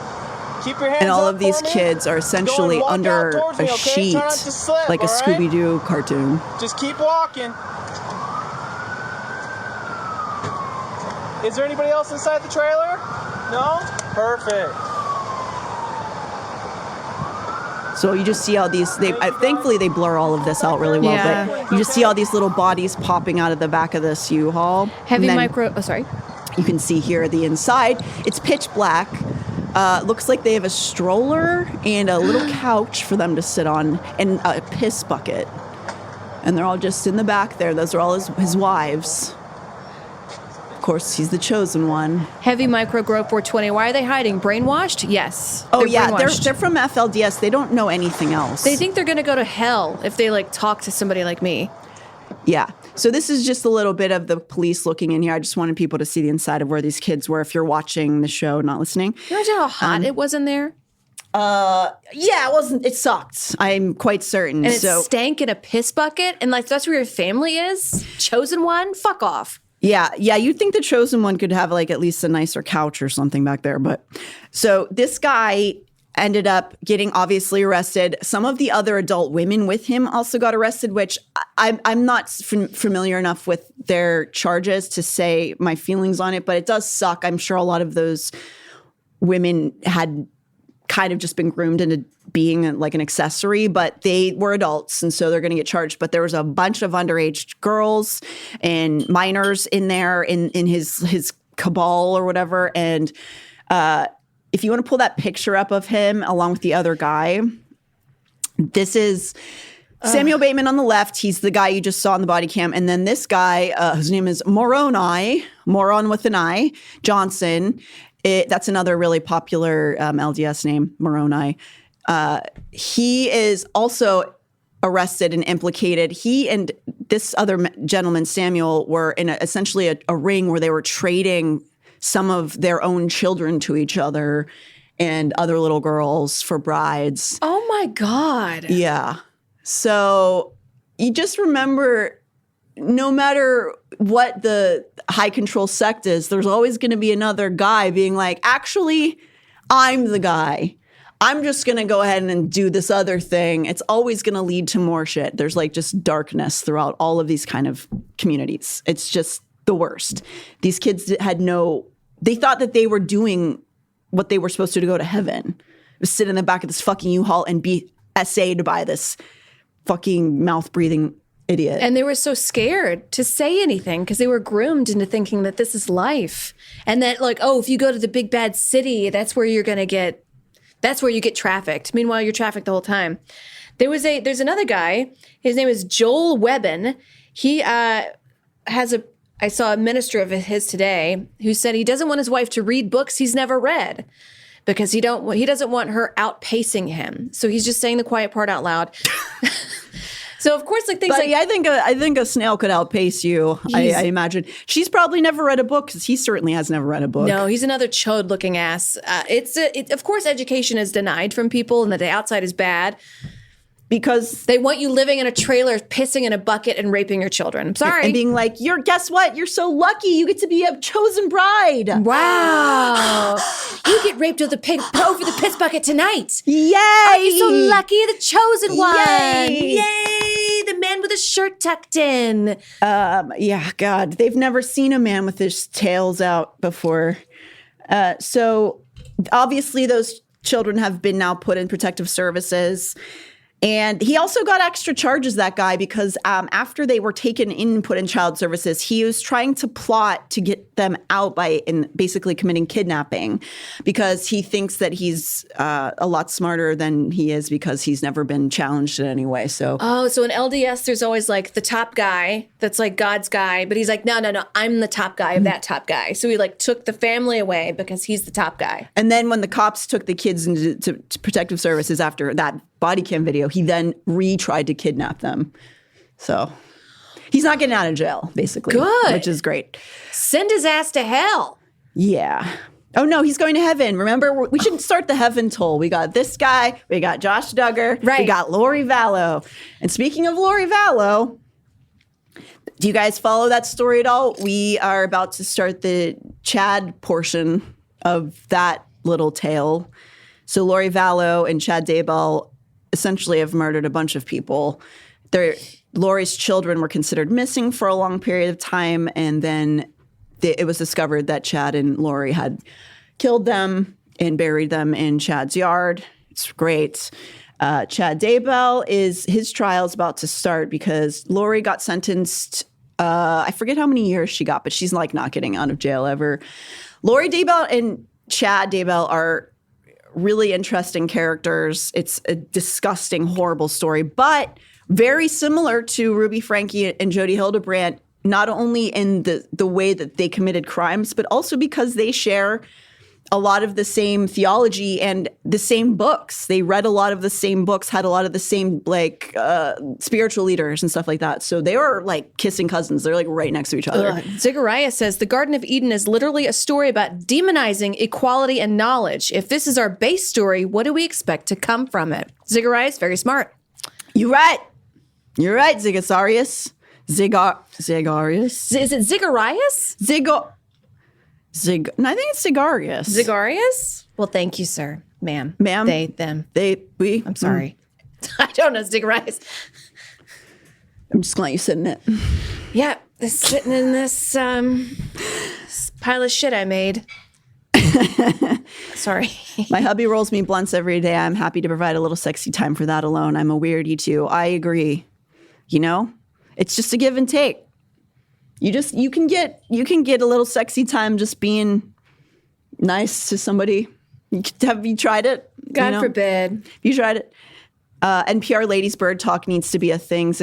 Keep your hands and all up of these kids are essentially under a sheet, like a Scooby-Doo cartoon. Just keep walking. Is there anybody else inside the trailer? No? Perfect. So you just see how these, thankfully they blur all of this out really well, but you just see all these little bodies popping out of the back of this U-Haul. Heavy micro, You can see here the inside. It's pitch black. Looks like they have a stroller and a little couch for them to sit on and a piss bucket. And they're all just in the back there. Those are all his wives. Of course, he's the chosen one. Heavy micro growth 420. Why are they hiding? Brainwashed? Yes. Oh, yeah. They're from FLDS. They don't know anything else. They think they're going to go to hell if they talk to somebody like me. Yeah. So this is just a little bit of the police looking in here. I just wanted people to see the inside of where these kids were if you're watching the show, not listening. You imagine how hot it was in there? Yeah, it wasn't. It sucked. I'm quite certain. And it stank in a piss bucket? And that's where your family is? Chosen one? Fuck off. Yeah, you'd think the chosen one could have at least a nicer couch or something back there. But so this guy ended up getting obviously arrested. Some of the other adult women with him also got arrested, which I'm not familiar enough with their charges to say my feelings on it, but it does suck. I'm sure a lot of those women had kind of just been groomed into being an accessory, but they were adults, and so they're going to get charged. But there was a bunch of underage girls and minors in there in his cabal or whatever. And if you want to pull that picture up of him along with the other guy, this is Samuel Bateman on the left. He's the guy you just saw in the body cam. And then this guy, whose name is Moron with an I, Johnson. That's another really popular LDS name, Moroni. He is also arrested and implicated. He and this other gentleman, Samuel, were in essentially a ring where they were trading some of their own children to each other and other little girls for brides. Oh, my God. Yeah. So you just remember, no matter what the high control sect is, there's always going to be another guy being like, actually, I'm the guy. I'm just going to go ahead and do this other thing. It's always going to lead to more shit. There's just darkness throughout all of these kind of communities. It's just the worst. These kids they thought that they were doing what they were supposed to go to heaven. Sit in the back of this fucking U-Haul and be essayed by this fucking mouth-breathing idiot. And they were so scared to say anything because they were groomed into thinking that this is life. And that if you go to the big bad city, that's where you get trafficked. Meanwhile, you're trafficked the whole time. There's another guy. His name is Joel Webben. He I saw a minister of his today who said he doesn't want his wife to read books he's never read because he doesn't want her outpacing him. So he's just saying the quiet part out loud. So of course, I think a snail could outpace you. I imagine she's probably never read a book because he certainly has never read a book. No, he's another chode-looking ass. Of course, education is denied from people, and that the outside is bad. because they want you living in a trailer, pissing in a bucket, and raping your children. I'm sorry. And being like, guess what? You're so lucky. You get to be a chosen bride. Wow. You get raped over the piss bucket tonight. Yay. Are you so lucky? The chosen one. Yay. Yay. The man with his shirt tucked in. Yeah, God. They've never seen a man with his tails out before. So obviously those children have been now put in protective services. And he also got extra charges, that guy, because after they were taken in and put in child services, he was trying to plot to get them out by basically committing kidnapping, because he thinks that he's a lot smarter than he is because he's never been challenged in any way. So so in LDS, there's always like the top guy that's like God's guy, but he's like, no, I'm the top guy of that top guy. So he like took the family away because he's the top guy. And then when the cops took the kids into protective services after that body cam video, he then tried to kidnap them. So he's not getting out of jail, basically. Good. Which is great. Send his ass to hell. Yeah. Oh, no, he's going to heaven. Remember, we shouldn't start the heaven toll. We got this guy. We got Josh Duggar. Right. We got Lori Vallow. And speaking of Lori Vallow, do you guys follow that story at all? We are about to start the Chad portion of that little tale. So Lori Vallow and Chad Daybed essentially have murdered a bunch of people. Lori's children were considered missing for a long period of time, and then it was discovered that Chad and Lori had killed them and buried them in Chad's yard. It's great. Chad Daybed his trial is about to start because Lori got sentenced. I forget how many years she got, but she's like not getting out of jail ever. Lori Daybed and Chad Daybed are really interesting characters. It's a disgusting, horrible story, but very similar to Ruby Franke and Jodi Hildebrandt, not only in the way that they committed crimes, but also because they share a lot of the same theology and the same books. They read a lot of the same books, had a lot of the same spiritual leaders and stuff like that. So they were like kissing cousins. They're like right next to each other. Zechariah says the Garden of Eden is literally a story about demonizing equality and knowledge. If this is our base story, what do we expect to come from it? Zechariah is very smart. You're right. You're right, Zigazarius. Zigarius. Is it Zecharias? I think it's Zigarius. Zigarius? Well, thank you, sir. Ma'am. Ma'am. They, them. We. I'm sorry. I don't know Zecharias. I'm just glad you sit in it. Yeah, sitting in this pile of shit I made. Sorry. My hubby rolls me blunts every day. I'm happy to provide a little sexy time for that alone. I'm a weirdie too. I agree. You know, it's just a give and take. You can get a little sexy time just being nice to somebody. Have you tried it? God forbid. You tried it. NPR Ladies Bird Talk needs to be a thing.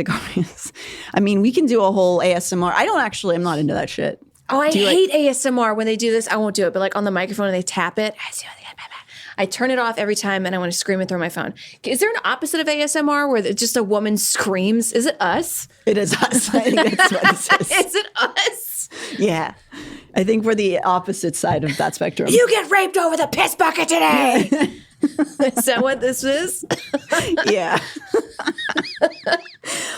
I mean, we can do a whole ASMR. I'm not into that shit. Oh, I hate ASMR when they do this. I won't do it, but like on the microphone and they tap it. I turn it off every time and I want to scream and throw my phone. Is there an opposite of ASMR where just a woman screams? Is it us? It is us. I think that's what it is. Is it us? Yeah. I think we're the opposite side of that spectrum. You get raped over the piss bucket today. Is that what this is? Yeah.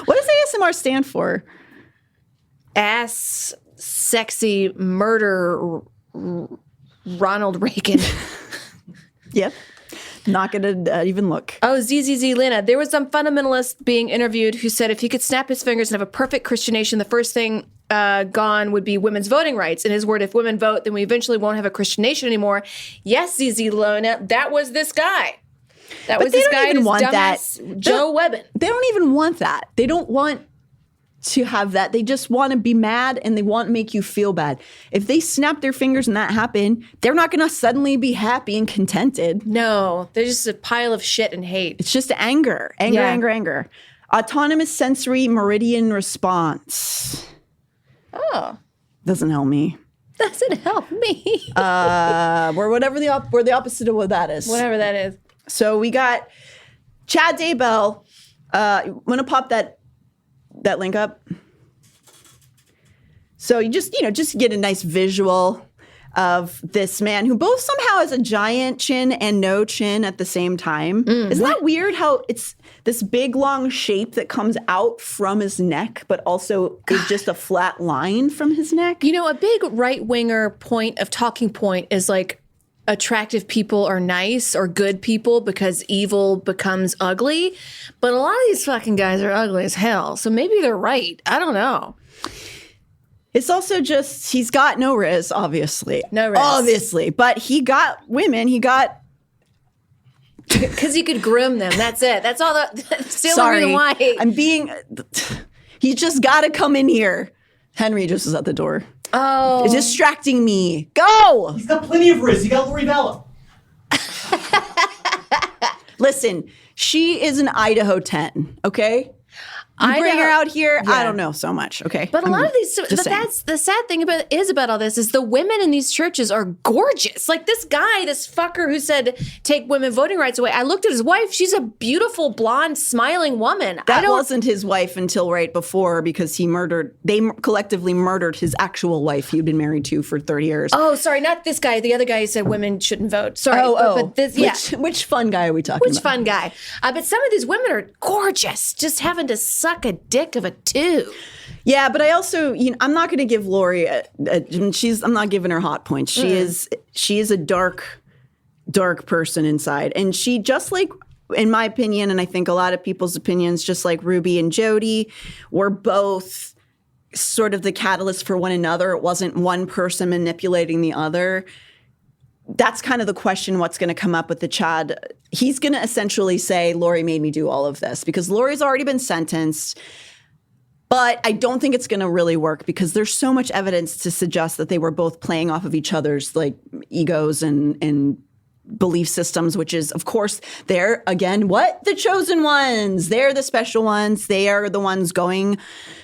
What does ASMR stand for? Ass, sexy, murder, Ronald Reagan. Yep. Not going to even look. Oh, ZZZ Lena. There was some fundamentalist being interviewed who said if he could snap his fingers and have a perfect Christian nation, the first thing gone would be women's voting rights. In his word, if women vote, then we eventually won't have a Christian nation anymore. Yes, ZZ Lena, that was this guy. That was this guy, this dumbass Joe Webbin. They don't even want that. They don't want to have that. They just want to be mad and they want to make you feel bad. If they snap their fingers and that happened, they're not going to suddenly be happy and contented. No, they're just a pile of shit and hate. It's just anger. Anger. Autonomous sensory meridian response. Oh. Doesn't help me. Doesn't help me. We're the opposite of what that is. Whatever that is. So we got Chad Daybed. Want to pop that link up? So you just get a nice visual. of this man who both somehow has a giant chin and no chin at the same time. Isn't that weird how it's this big long shape that comes out from his neck, but also is just a flat line from his neck? You know, a big right-winger talking point is like attractive people are nice or good people because evil becomes ugly. But a lot of these fucking guys are ugly as hell. So maybe they're right. I don't know. It's also just, he's got no riz, obviously. No riz. Obviously. But he got women. He got... Because he could groom them. That's it. That's all that's the only reason why. I'm being... He's just got to come in here. Henry just was at the door. Oh. It's distracting me. Go! He's got plenty of riz. He got Lori Vallow. Listen, she is an Idaho 10, okay? You bring her out here, I don't know so much, okay? But a lot of these, but that's the sad thing about all this is the women in these churches are gorgeous. Like this guy, this fucker who said take women voting rights away. I looked at his wife. She's a beautiful, blonde, smiling woman. That wasn't his wife until right before because they collectively murdered his actual wife he'd been married to for 30 years. Oh, sorry, not this guy. The other guy who said women shouldn't vote. Sorry. But this, Which fun guy are we talking about? Which fun guy? But some of these women are gorgeous, just having to suck a dick of a two. Yeah, but I also, I'm not going to give Lori I'm not giving her hot points. She is a dark person inside. And she, just like, in my opinion, and I think a lot of people's opinions, just like Ruby and Jody, were both sort of the catalyst for one another. It wasn't one person manipulating the other. That's kind of the question, what's going to come up with the Chad. He's going to essentially say, Lori made me do all of this because Lori's already been sentenced. But I don't think it's going to really work because there's so much evidence to suggest that they were both playing off of each other's like egos and belief systems, which is, of course, they're, again, what? The chosen ones. They're the special ones. They are the ones going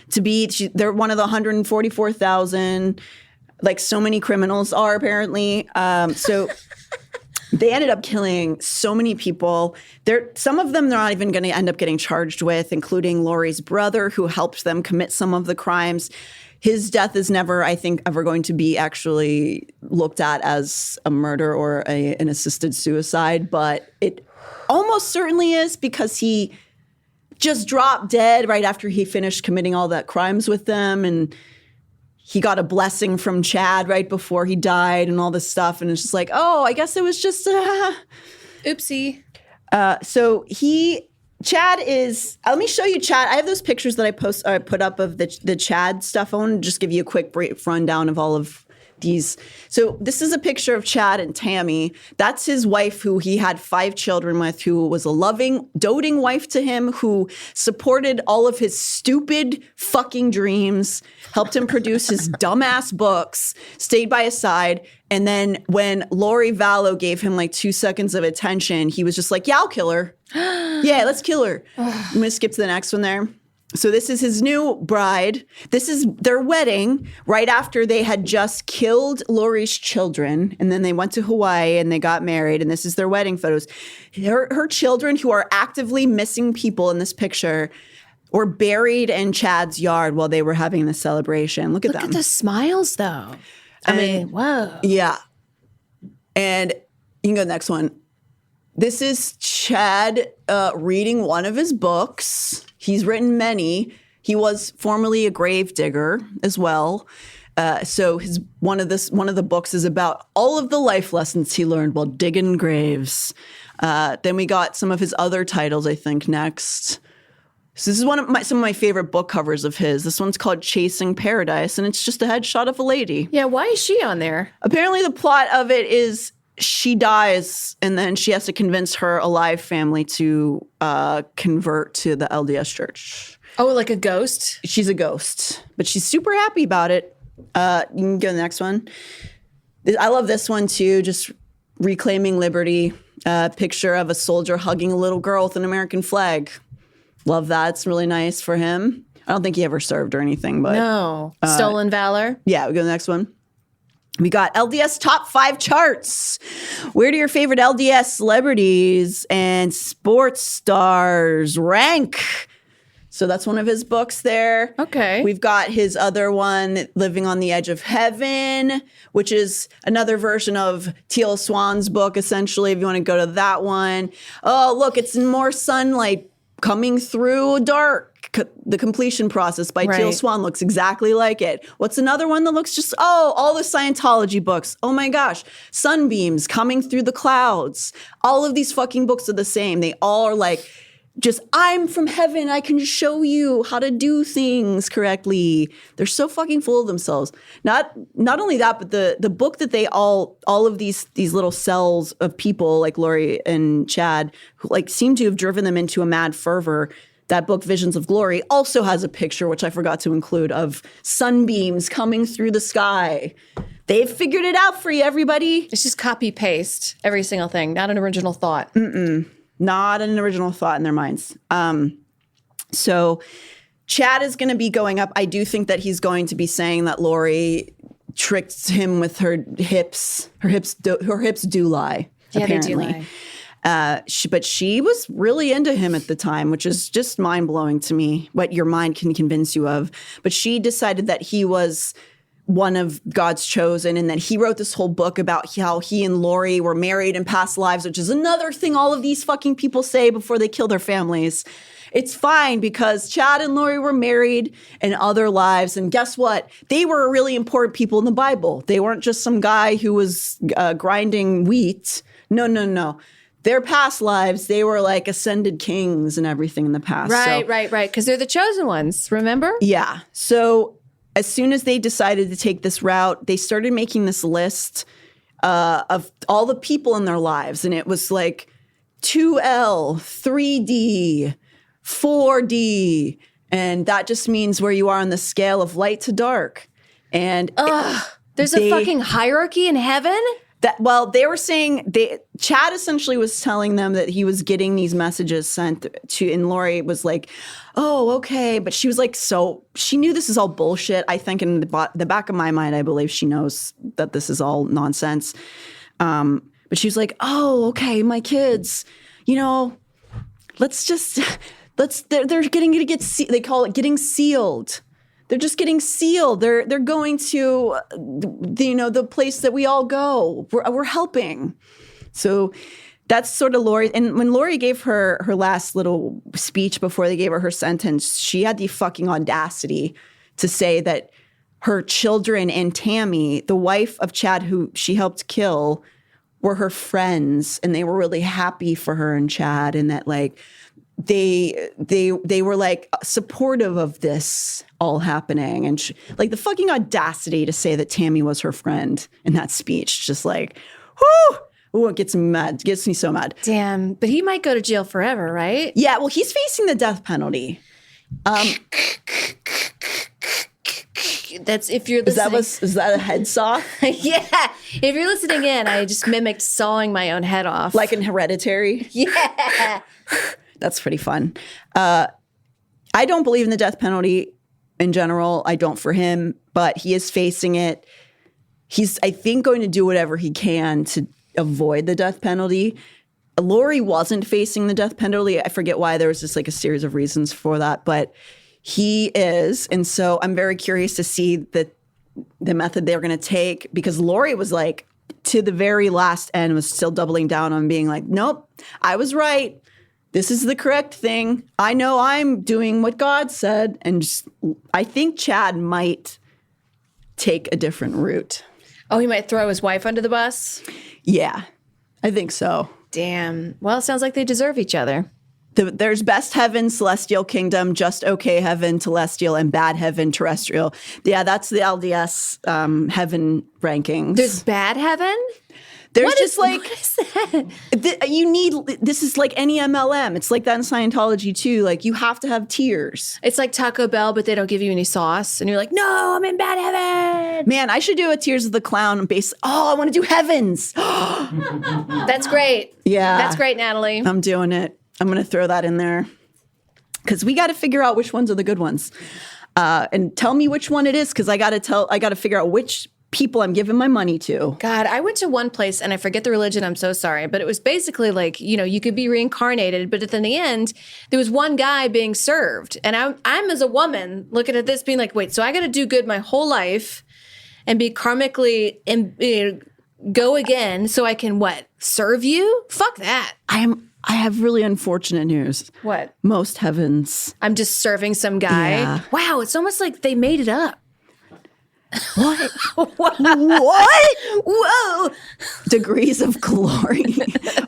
to be, they're one of the 144,000, like so many criminals are apparently. So they ended up killing so many people. Some of them they're not even going to end up getting charged with, including Lori's brother, who helped them commit some of the crimes. His death is never, I think, ever going to be actually looked at as a murder or an assisted suicide, but it almost certainly is because he just dropped dead right after he finished committing all that crimes with them, and he got a blessing from Chad right before he died and all this stuff. And it's just like, oh, I guess it was just oopsie. So Chad is, let me show you Chad. I have those pictures that I put up of the Chad stuff. I want to just give you a quick brief rundown of all of these. So this is a picture of Chad and Tammy. That's his wife who he had 5 children with, who was a loving, doting wife to him, who supported all of his stupid fucking dreams, helped him produce his dumbass books, stayed by his side. And then when Lori Vallow gave him like 2 seconds of attention, he was just like, yeah, I'll kill her. Yeah, let's kill her. I'm going to skip to the next one there. So this is his new bride. This is their wedding right after they had just killed Lori's children. And then they went to Hawaii and they got married. And this is their wedding photos. Her children, who are actively missing people in this picture, were buried in Chad's yard while they were having the celebration. Look at them. Look at the smiles, though. I mean, whoa. Yeah. And you can go to the next one. This is Chad reading one of his books. He's written many. He was formerly a grave digger as well. So one of the books is about all of the life lessons he learned while digging graves. Then we got some of his other titles, I think, next. So this is some of my favorite book covers of his. This one's called Chasing Paradise, and it's just a headshot of a lady. Yeah, why is she on there? Apparently the plot of it is she dies, and then she has to convince her alive family to convert to the LDS church. Oh, like a ghost? She's a ghost, but she's super happy about it. You can go to the next one. I love this one, too, just reclaiming liberty. Picture of a soldier hugging a little girl with an American flag. Love that. It's really nice for him. I don't think he ever served or anything, but... No. Stolen valor? Yeah, we go to the next one. We got LDS top 5 charts. Where do your favorite LDS celebrities and sports stars rank So that's one of his books there. Okay. We've got his other one, Living on the Edge of Heaven, which is another version of Teal Swan's book, essentially, if you want to go to that one. Oh, look, it's more sunlight coming through dark. The Completion Process by Teal Swan looks exactly like it. What's another one that looks just, all the Scientology books. Oh my gosh. Sunbeams coming through the clouds. All of these fucking books are the same. They all are like, just, I'm from heaven. I can show you how to do things correctly. They're so fucking full of themselves. Not only that, but the book that they all of these little cells of people like Lori and Chad, who like seem to have driven them into a mad fervor. That book, Visions of Glory, also has a picture, which I forgot to include, of sunbeams coming through the sky. They've figured it out for you, everybody. It's just copy paste every single thing, not an original thought. Not an original thought in their minds. So Chad is going to be going up. I do think that he's going to be saying that Lori tricked him with her hips. Her hips do lie, apparently. They do lie. But she was really into him at the time, which is just mind-blowing to me, what your mind can convince you of. But she decided that he was one of God's chosen and that he wrote this whole book about how he and Lori were married in past lives, which is another thing all of these fucking people say before they kill their families. It's fine because Chad and Lori were married in other lives. And guess what? They were really important people in the Bible. They weren't just some guy who was grinding wheat. No. Their past lives, they were like ascended kings and everything in the past. Right. Because they're the chosen ones, remember? Yeah. So as soon as they decided to take this route, they started making this list of all the people in their lives. And it was like 2L, 3D, 4D. And that just means where you are on the scale of light to dark. And there's a fucking hierarchy in heaven? They were saying Chad essentially was telling them that he was getting these messages sent to, and Lori was like, "Oh, okay," but she was like, so she knew this is all bullshit. I think in the back of my mind, I believe she knows that this is all nonsense. But she was like, "Oh, okay, my kids, they're getting to get. They call it getting sealed." They're just getting sealed. They're going to, the place that we all go. We're helping. So that's sort of Lori. And when Lori gave her last little speech before they gave her sentence, she had the fucking audacity to say that her children and Tammy, the wife of Chad, who she helped kill, were her friends, and they were really happy for her and Chad, and that like they were like supportive of this all happening. And like the fucking audacity to say that Tammy was her friend in that speech, just like, whoo! Ooh, it gets me mad. It gets me so mad. Damn, but he might go to jail forever, right? Yeah, well, he's facing the death penalty. That's if you're listening. Is that a head saw? Yeah. If you're listening in, I just mimicked sawing my own head off. Like in Hereditary? Yeah. That's pretty fun. I don't believe in the death penalty in general. I don't for him, but he is facing it. He's, I think, going to do whatever he can to avoid the death penalty. Lori wasn't facing the death penalty. I forget why. There was just like a series of reasons for that, but he is. And so I'm very curious to see the method they're going to take, because Lori was like, to the very last end, was still doubling down on being like, nope, I was right. This is the correct thing. I know I'm doing what God said. And just, I think Chad might take a different route. Oh, he might throw his wife under the bus? Yeah, I think so. Damn. Well, it sounds like they deserve each other. There's best heaven, celestial kingdom, just okay heaven, telestial, and bad heaven, terrestrial. Yeah, that's the LDS heaven rankings. There's bad heaven? There's what just is, like, what is that? This is like any MLM. It's like that in Scientology too. Like you have to have tiers. It's like Taco Bell, but they don't give you any sauce. And you're like, no, I'm in bad heaven. Man, I should do a Tears of the Clown base. Oh, I want to do heavens. That's great. Yeah. That's great, Natalie. I'm doing it. I'm going to throw that in there. Because we got to figure out which ones are the good ones. And tell me which one it is, because I got to figure out which people I'm giving my money to. God, I went to one place and I forget the religion. I'm so sorry. But it was basically like, you could be reincarnated. But in the end, there was one guy being served. And I'm as a woman looking at this being like, wait, so I got to do good my whole life and be karmically go again so I can what? Serve you? Fuck that. I have really unfortunate news. What? Most heavens. I'm just serving some guy. Yeah. Wow, it's almost like they made it up. What? What? Whoa! Degrees of glory.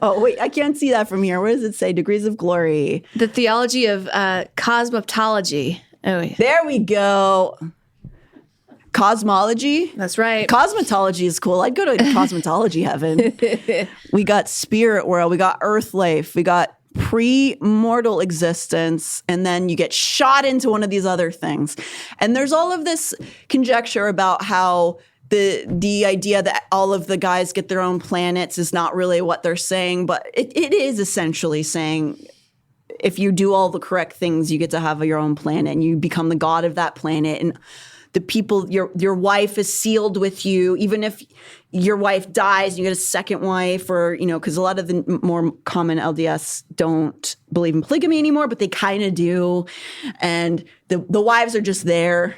Oh, wait, I can't see that from here. What does it say? Degrees of glory. The theology of cosmoptology. Oh, yeah. There we go. Cosmology. That's right. Cosmetology is cool. I'd go to cosmetology heaven. We got spirit world. We got earth life. We got pre-mortal existence, and then you get shot into one of these other things. And there's all of this conjecture about how the idea that all of the guys get their own planets is not really what they're saying, but it is essentially saying if you do all the correct things, you get to have your own planet and you become the god of that planet. And the people, your wife is sealed with you, even if your wife dies, you get a second wife, or, because a lot of the more common LDS don't believe in polygamy anymore, but they kind of do. And the wives are just there,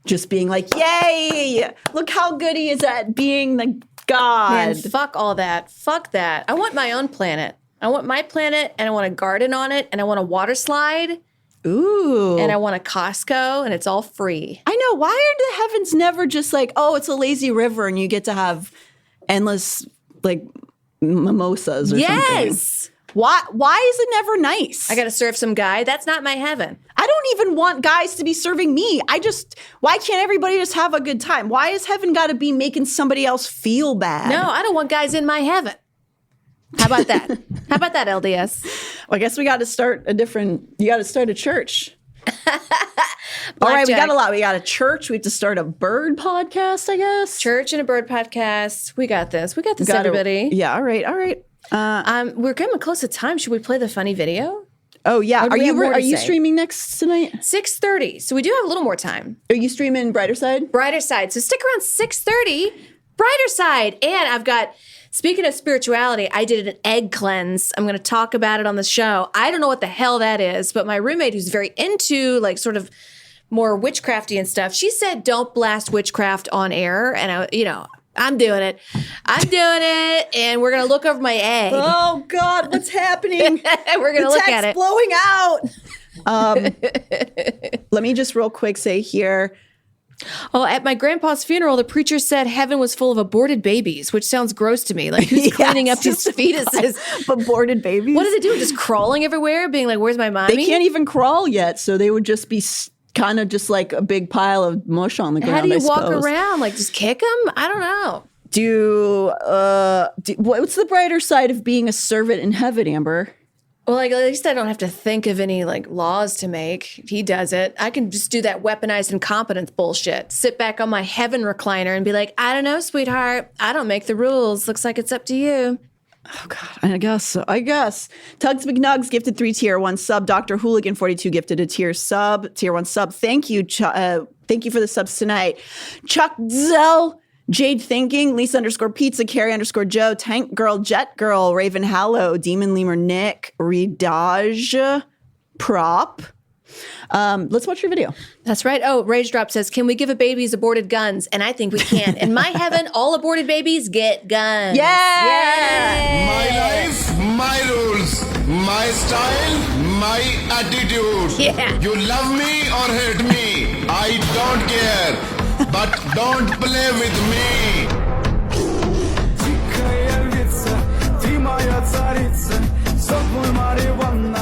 just being like, yay, look how good he is at being the god. Man, fuck all that. Fuck that. I want my own planet. I want my planet, and I want a garden on it, and I want a water slide. Ooh. And I want a Costco, and it's all free. I know. Why are the heavens never just like, oh, it's a lazy river and you get to have endless, like, mimosas or something? Yes. Why is it never nice? I got to serve some guy. That's not my heaven. I don't even want guys to be serving me. Why can't everybody just have a good time? Why has heaven got to be making somebody else feel bad? No, I don't want guys in my heaven. How about that? How about that, LDS? Well, I guess we got to start you got to start a church. All right, we got a lot. We got a church. We have to start a bird podcast, I guess. Church and a bird podcast. We got this. We got this, everybody. Yeah, all right. We're getting close to time. Should we play the funny video? Oh, yeah. Are you streaming next tonight? 6:30. So we do have a little more time. Are you streaming Brighter Side? Brighter Side. So stick around 6:30. Brighter Side. And I've got... Speaking of spirituality, I did an egg cleanse. I'm going to talk about it on the show. I don't know what the hell that is, but my roommate, who's very into like sort of more witchcrafty and stuff, she said, don't blast witchcraft on air. And I'm doing it. And we're going to look over my egg. Oh God, what's happening? We're going to look at it. Blowing out. Let me just real quick say here. Oh, at my grandpa's funeral, the preacher said heaven was full of aborted babies, which sounds gross to me. Like, who's cleaning up these fetuses? Aborted babies? What do they do? Just crawling everywhere, being like, where's my mommy? They can't even crawl yet, so they would just be kind of just like a big pile of mush on the ground, How do you walk around? Like, just kick them? I don't know. What's the brighter side of being a servant in heaven, Amber? Well, like, at least I don't have to think of any, like, laws to make. He does it. I can just do that weaponized incompetence bullshit. Sit back on my heaven recliner and be like, I don't know, sweetheart. I don't make the rules. Looks like it's up to you. Oh, God. I guess so. Tugs McNugs gifted 3 tier 1 sub. Dr. Hooligan 42 gifted a tier 1 sub. Thank you. Thank you for the subs tonight. Chuck Zell. Jade Thinking, Lisa _Pizza, Carrie _Joe, Tank Girl, Jet Girl, Raven Hallow, Demon Lemur Nick, Redage, Prop. Let's watch your video. That's right. Oh, Rage Drop says, can we give a babies aborted guns? And I think we can. In my heaven, all aborted babies get guns. Yeah! My life, my rules, my style, my attitude. Yeah. You love me or hate me, I don't care. But don't play with me.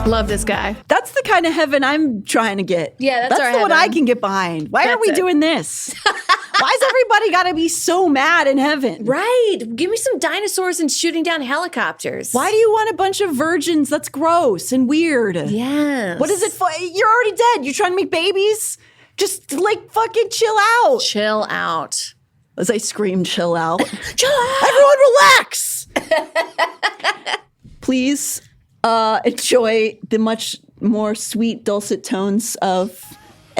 Love this guy. That's the kind of heaven I'm trying to get. Yeah, that's our the one heaven. I can get behind. Why are we doing this? Why's everybody got to be so mad in heaven? Right. Give me some dinosaurs and shooting down helicopters. Why do you want a bunch of virgins? That's gross and weird. Yes. What is it for? You're already dead. You're trying to make babies? Just like fucking chill out. Chill out. As I scream, chill out. Chill out. Everyone relax. Please enjoy the much more sweet, dulcet tones of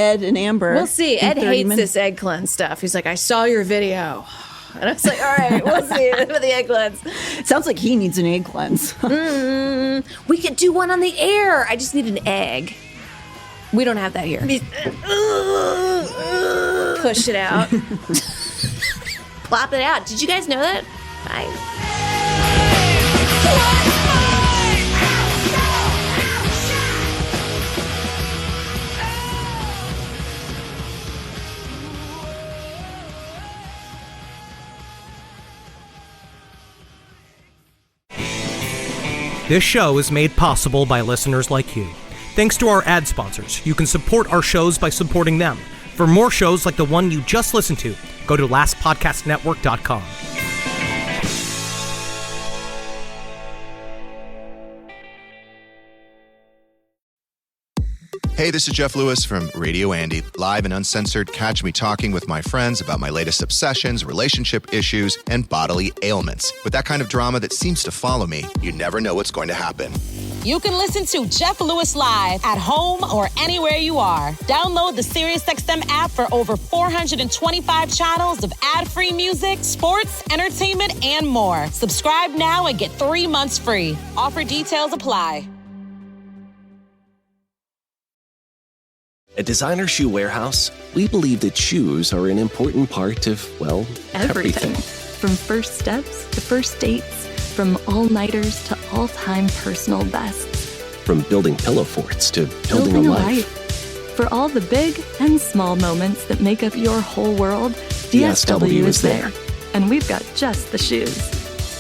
Ed and Amber. We'll see. in Ed 30 hates minutes. this egg cleanse stuff. He's like, I saw your video. And I was like, all right, we'll see for the egg cleanse. Sounds like he needs an egg cleanse. We could do one on the air. I just need an egg. We don't have that here. Push it out. Plop it out. Did you guys know that? This show is made possible by listeners like you. Thanks to our ad sponsors, you can support our shows by supporting them. For more shows like the one you just listened to, go to lastpodcastnetwork.com. Hey, this is Jeff Lewis from Radio Andy. Live and uncensored, catch me talking with my friends about my latest obsessions, relationship issues, and bodily ailments. With that kind of drama that seems to follow me, you never know what's going to happen. You can listen to Jeff Lewis live at home or anywhere you are. Download the SiriusXM app for over 425 channels of ad-free music, sports, entertainment, and more. Subscribe now and get 3 months free. Offer details apply. At Designer Shoe Warehouse, we believe that shoes are an important part of, well, everything. From first steps to first dates, from all-nighters to all-time personal bests. From building pillow forts to building a life. For all the big and small moments that make up your whole world, DSW is there. And we've got just the shoes.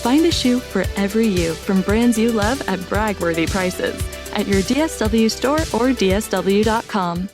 Find a shoe for every you from brands you love at brag-worthy prices at your DSW store or DSW.com.